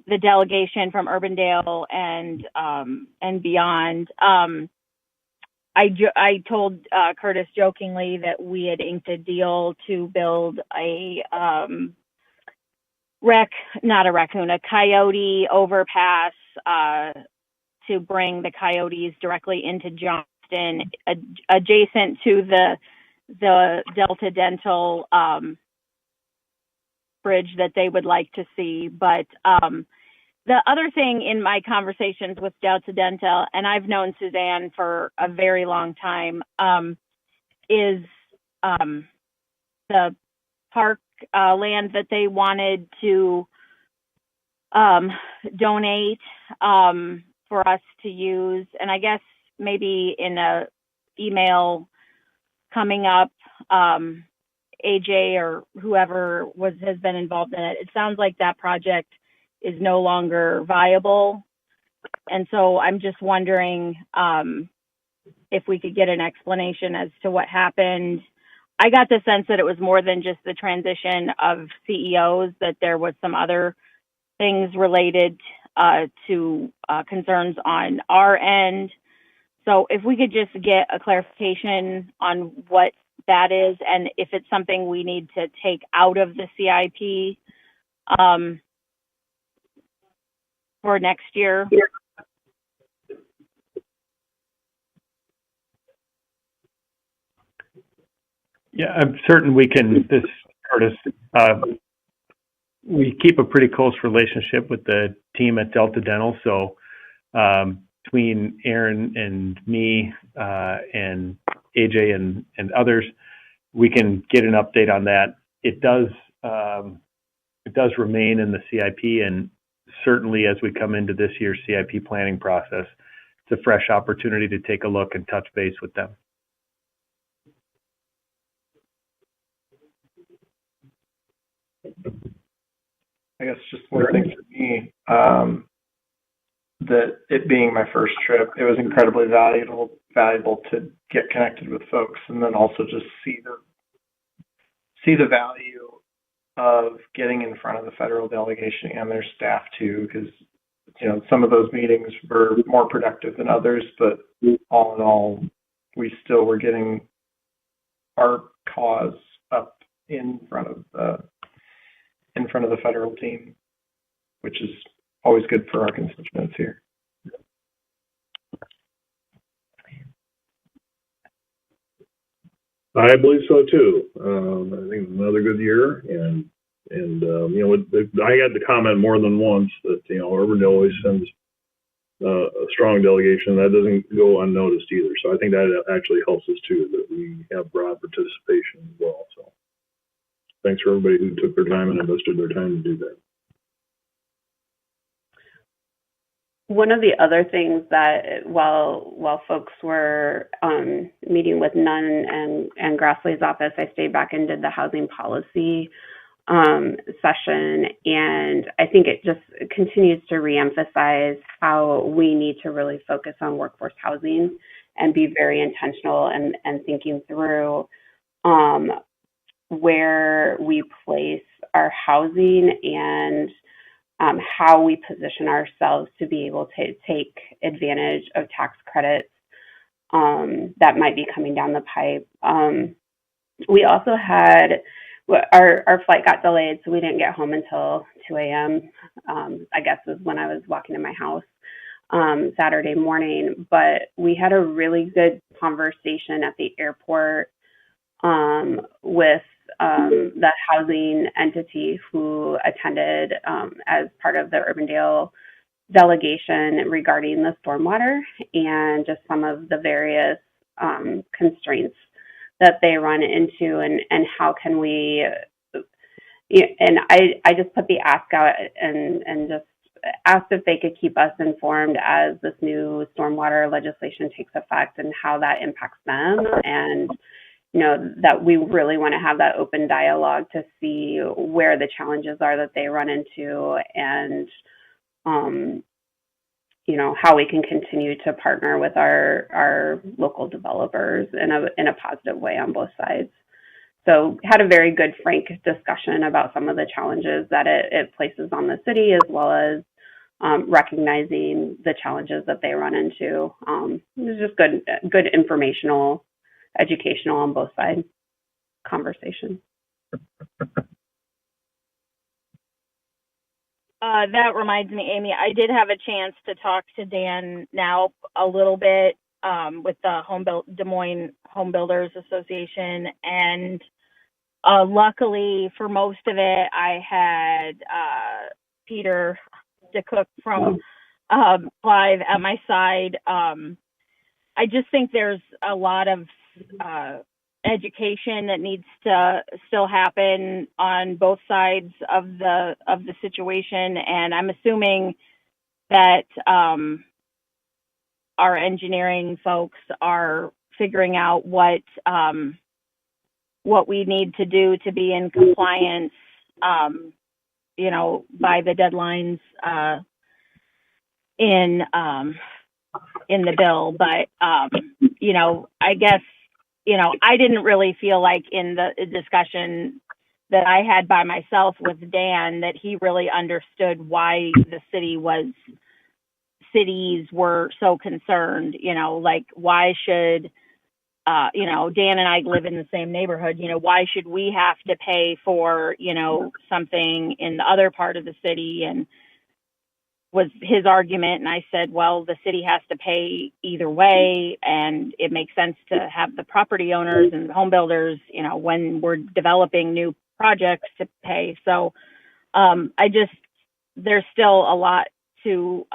the delegation from Urbandale and beyond. I told Curtis jokingly that we had inked a deal to build a coyote overpass to bring the coyotes directly into Johnston, adjacent to the Delta Dental bridge that they would like to see. But the other thing in my conversations with Delta Dental, and I've known Suzanne for a very long time, is the park land that they wanted to donate for us to use. And I guess maybe in a email coming up, AJ or whoever has been involved in it, it sounds like that project is no longer viable. And so I'm just wondering if we could get an explanation as to what happened. I got the sense that it was more than just the transition of CEOs, that there was some other things related to concerns on our end. So if we could just get a clarification on what that is and if it's something we need to take out of the CIP for next year. Yeah, I'm certain we can, this, Curtis, we keep a pretty close relationship with the team at Delta Dental. So between Aaron and me and AJ and others, we can get an update on that. It does remain in the CIP, and certainly as we come into this year's CIP planning process, it's a fresh opportunity to take a look and touch base with them. I guess just one thing for me, that it being my first trip, it was incredibly valuable to get connected with folks, and then also just see the value of getting in front of the federal delegation and their staff too, because some of those meetings were more productive than others, but all in all, we still were getting our cause up in front of the federal team, which is always good for our constituents here. I believe so too. I think it's another good year, and I had to comment more than once that Urbandale always sends a strong delegation. That doesn't go unnoticed either. So I think that actually helps us too, that we have broad participation as well. So thanks for everybody who took their time and invested their time to do that. One of the other things that while folks were meeting with Nunn and Grassley's office, I stayed back and did the housing policy session, and I think it just continues to reemphasize how we need to really focus on workforce housing and be very intentional and thinking through where we place our housing and how we position ourselves to be able to take advantage of tax credits that might be coming down the pipe. We also had, our flight got delayed, so we didn't get home until 2 a.m., I guess was when I was walking to my house Saturday morning. But we had a really good conversation at the airport with the housing entity who attended as part of the Urbandale delegation regarding the stormwater and just some of the various constraints that they run into, and how can we, and I just put the ask out and just asked if they could keep us informed as this new stormwater legislation takes effect and how that impacts them, and that we really want to have that open dialogue to see where the challenges are that they run into, and how we can continue to partner with our local developers in a positive way on both sides. So had a very good, frank discussion about some of the challenges that it places on the city, as well as recognizing the challenges that they run into. It was just good informational, educational on both sides conversation. That reminds me, Amy, I did have a chance to talk to Dan now a little bit with the Des Moines Home Builders Association, and luckily for most of it, I had Peter DeCook from Clive at my side. I just think there's a lot of education that needs to still happen on both sides of the situation, and I'm assuming that our engineering folks are figuring out what we need to do to be in compliance, by the deadlines in the bill. But I guess I didn't really feel like in the discussion that I had by myself with Dan that he really understood why the cities were so concerned. Like, why should Dan and I live in the same neighborhood, why should we have to pay for something in the other part of the city? And was his argument, and I said, well, the city has to pay either way, and it makes sense to have the property owners and the home builders, when we're developing new projects, to pay. So there's still a lot to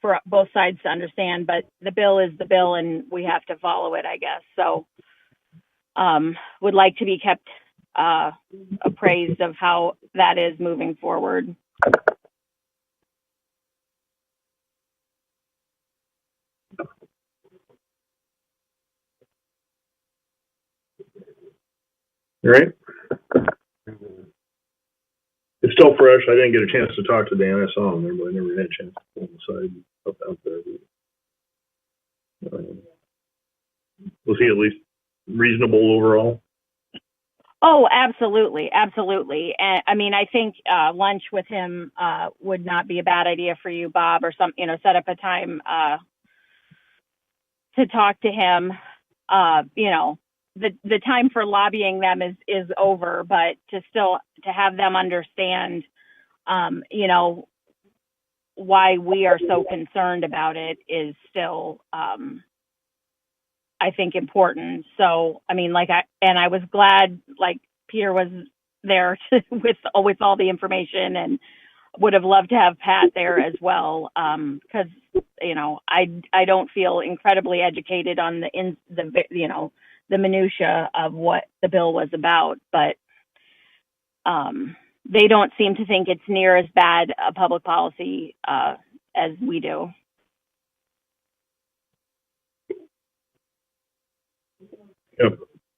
for both sides to understand, but the bill is the bill, and we have to follow it, I guess. So would like to be kept appraised of how that is moving forward. All right. It's still fresh. I didn't get a chance to talk to Dan. I saw him there, but I never had a chance to pull him aside and up out there. Was he at least reasonable overall? Oh, absolutely. Absolutely. And I mean, I think lunch with him would not be a bad idea for you, Bob, or set up a time to talk to him. The time for lobbying them is over, but to have them understand, why we are so concerned about it is still, I think, important. So, I mean, I was glad, Peter was there with all the information, and would have loved to have Pat there as well, because you know I don't feel incredibly educated on the minutia of what the bill was about, but they don't seem to think it's near as bad a public policy as we do. Yep,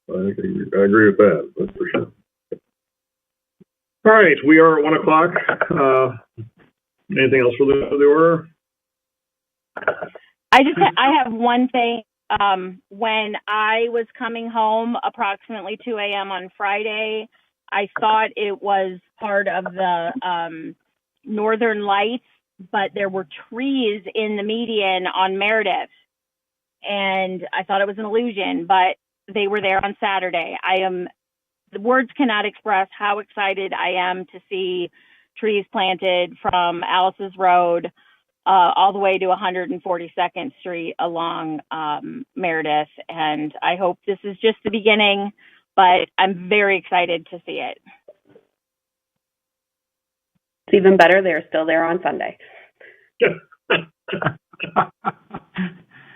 I agree with that. That's for sure. All right, we are at 1 o'clock. Anything else for the order? I have one thing. When I was coming home approximately 2 a.m. on Friday, I thought it was part of the Northern Lights, but there were trees in the median on Meredith. And I thought it was an illusion, but they were there on Saturday. The words cannot express how excited I am to see trees planted from Alice's Road all the way to 142nd Street along Meredith. And I hope this is just the beginning, but I'm very excited to see it. It's even better, they're still there on Sunday.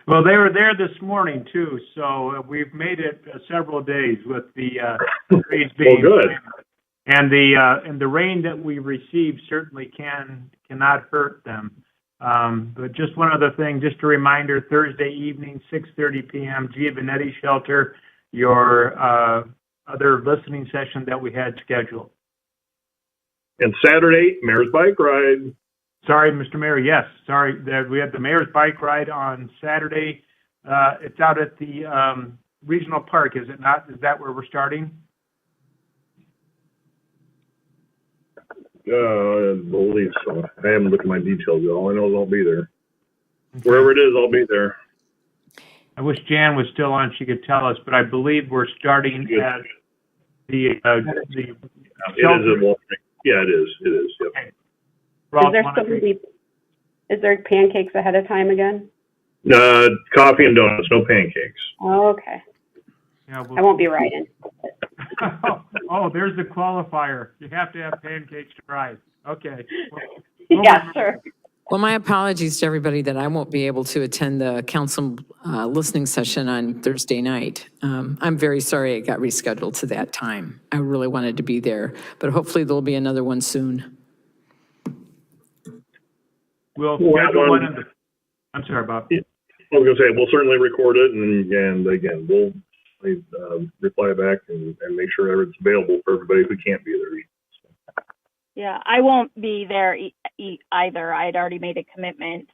Well, they were there this morning too, so we've made it several days with the trees being well, good. And the rain that we received certainly cannot hurt them. But just one other thing, just a reminder: Thursday evening, 6:30 p.m., Giovanetti Shelter, your other listening session that we had scheduled. And Saturday, Mayor's Bike Ride. Sorry, Mr. Mayor. Yes, sorry. We had the Mayor's Bike Ride on Saturday. It's out at the regional park, is it not? Is that where we're starting? I believe so. I haven't looked at my details. All I know is I'll be there. Wherever it is, I'll be there. I wish Jan was still on; she could tell us. But I believe we're starting at the It is in Walter. Yeah, it is. It is. Yep. Okay. Is there pancakes ahead of time again? Coffee and donuts, no pancakes. Oh, okay. Yeah, I won't be riding. Oh, there's the qualifier. You have to have pancakes to ride. Okay. Yeah, sure. Well, my apologies to everybody that I won't be able to attend the council listening session on Thursday night. I'm very sorry it got rescheduled to that time. I really wanted to be there, but hopefully there'll be another one soon. We'll schedule one. I'm sorry, Bob. I was going to say, we'll certainly record it, and again, we'll reply back and make sure it's available for everybody who can't be there. Yeah, I won't be there either. I had already made a commitment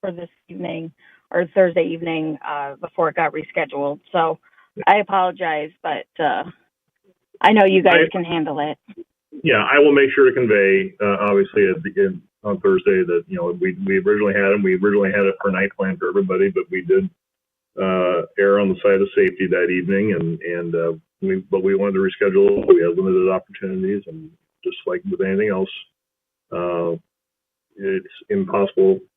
for this evening or Thursday evening before it got rescheduled. So I apologize, but I know you guys can handle it. Yeah, I will make sure to convey, obviously, on Thursday that, we originally had them. We originally had it for night plan for everybody, but we did err on the side of safety that evening, but we wanted to reschedule. We had limited opportunities, and just like with anything else, it's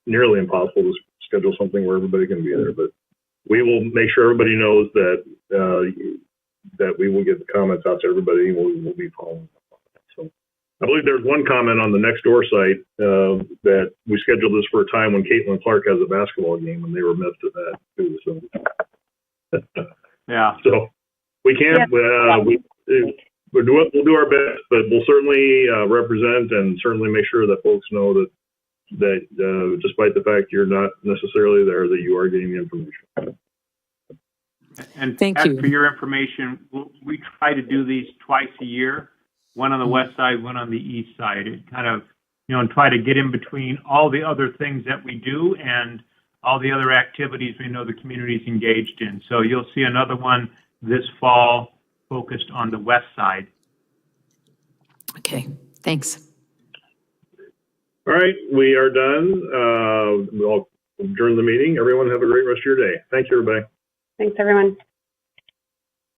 nearly impossible to schedule something where everybody can be there. But we will make sure everybody knows that we will get the comments out to everybody, and we'll be following up on that. So I believe there's one comment on the Nextdoor site that we scheduled this for a time when Caitlin Clark has a basketball game, and they were missed at that too. So yeah. So we can't. We'll do our best, but we'll certainly represent and certainly make sure that folks know that despite the fact you're not necessarily there, that you are getting the information. And Thank you. For your information, we try to do these twice a year, one on the west side, one on the east side. It kind of, and try to get in between all the other things that we do and all the other activities we know the community's engaged in. So you'll see another one this fall focused on the west side. Okay, thanks. All right, we are done. We'll adjourn the meeting. Everyone have a great rest of your day. Thank you, everybody. Thanks, everyone.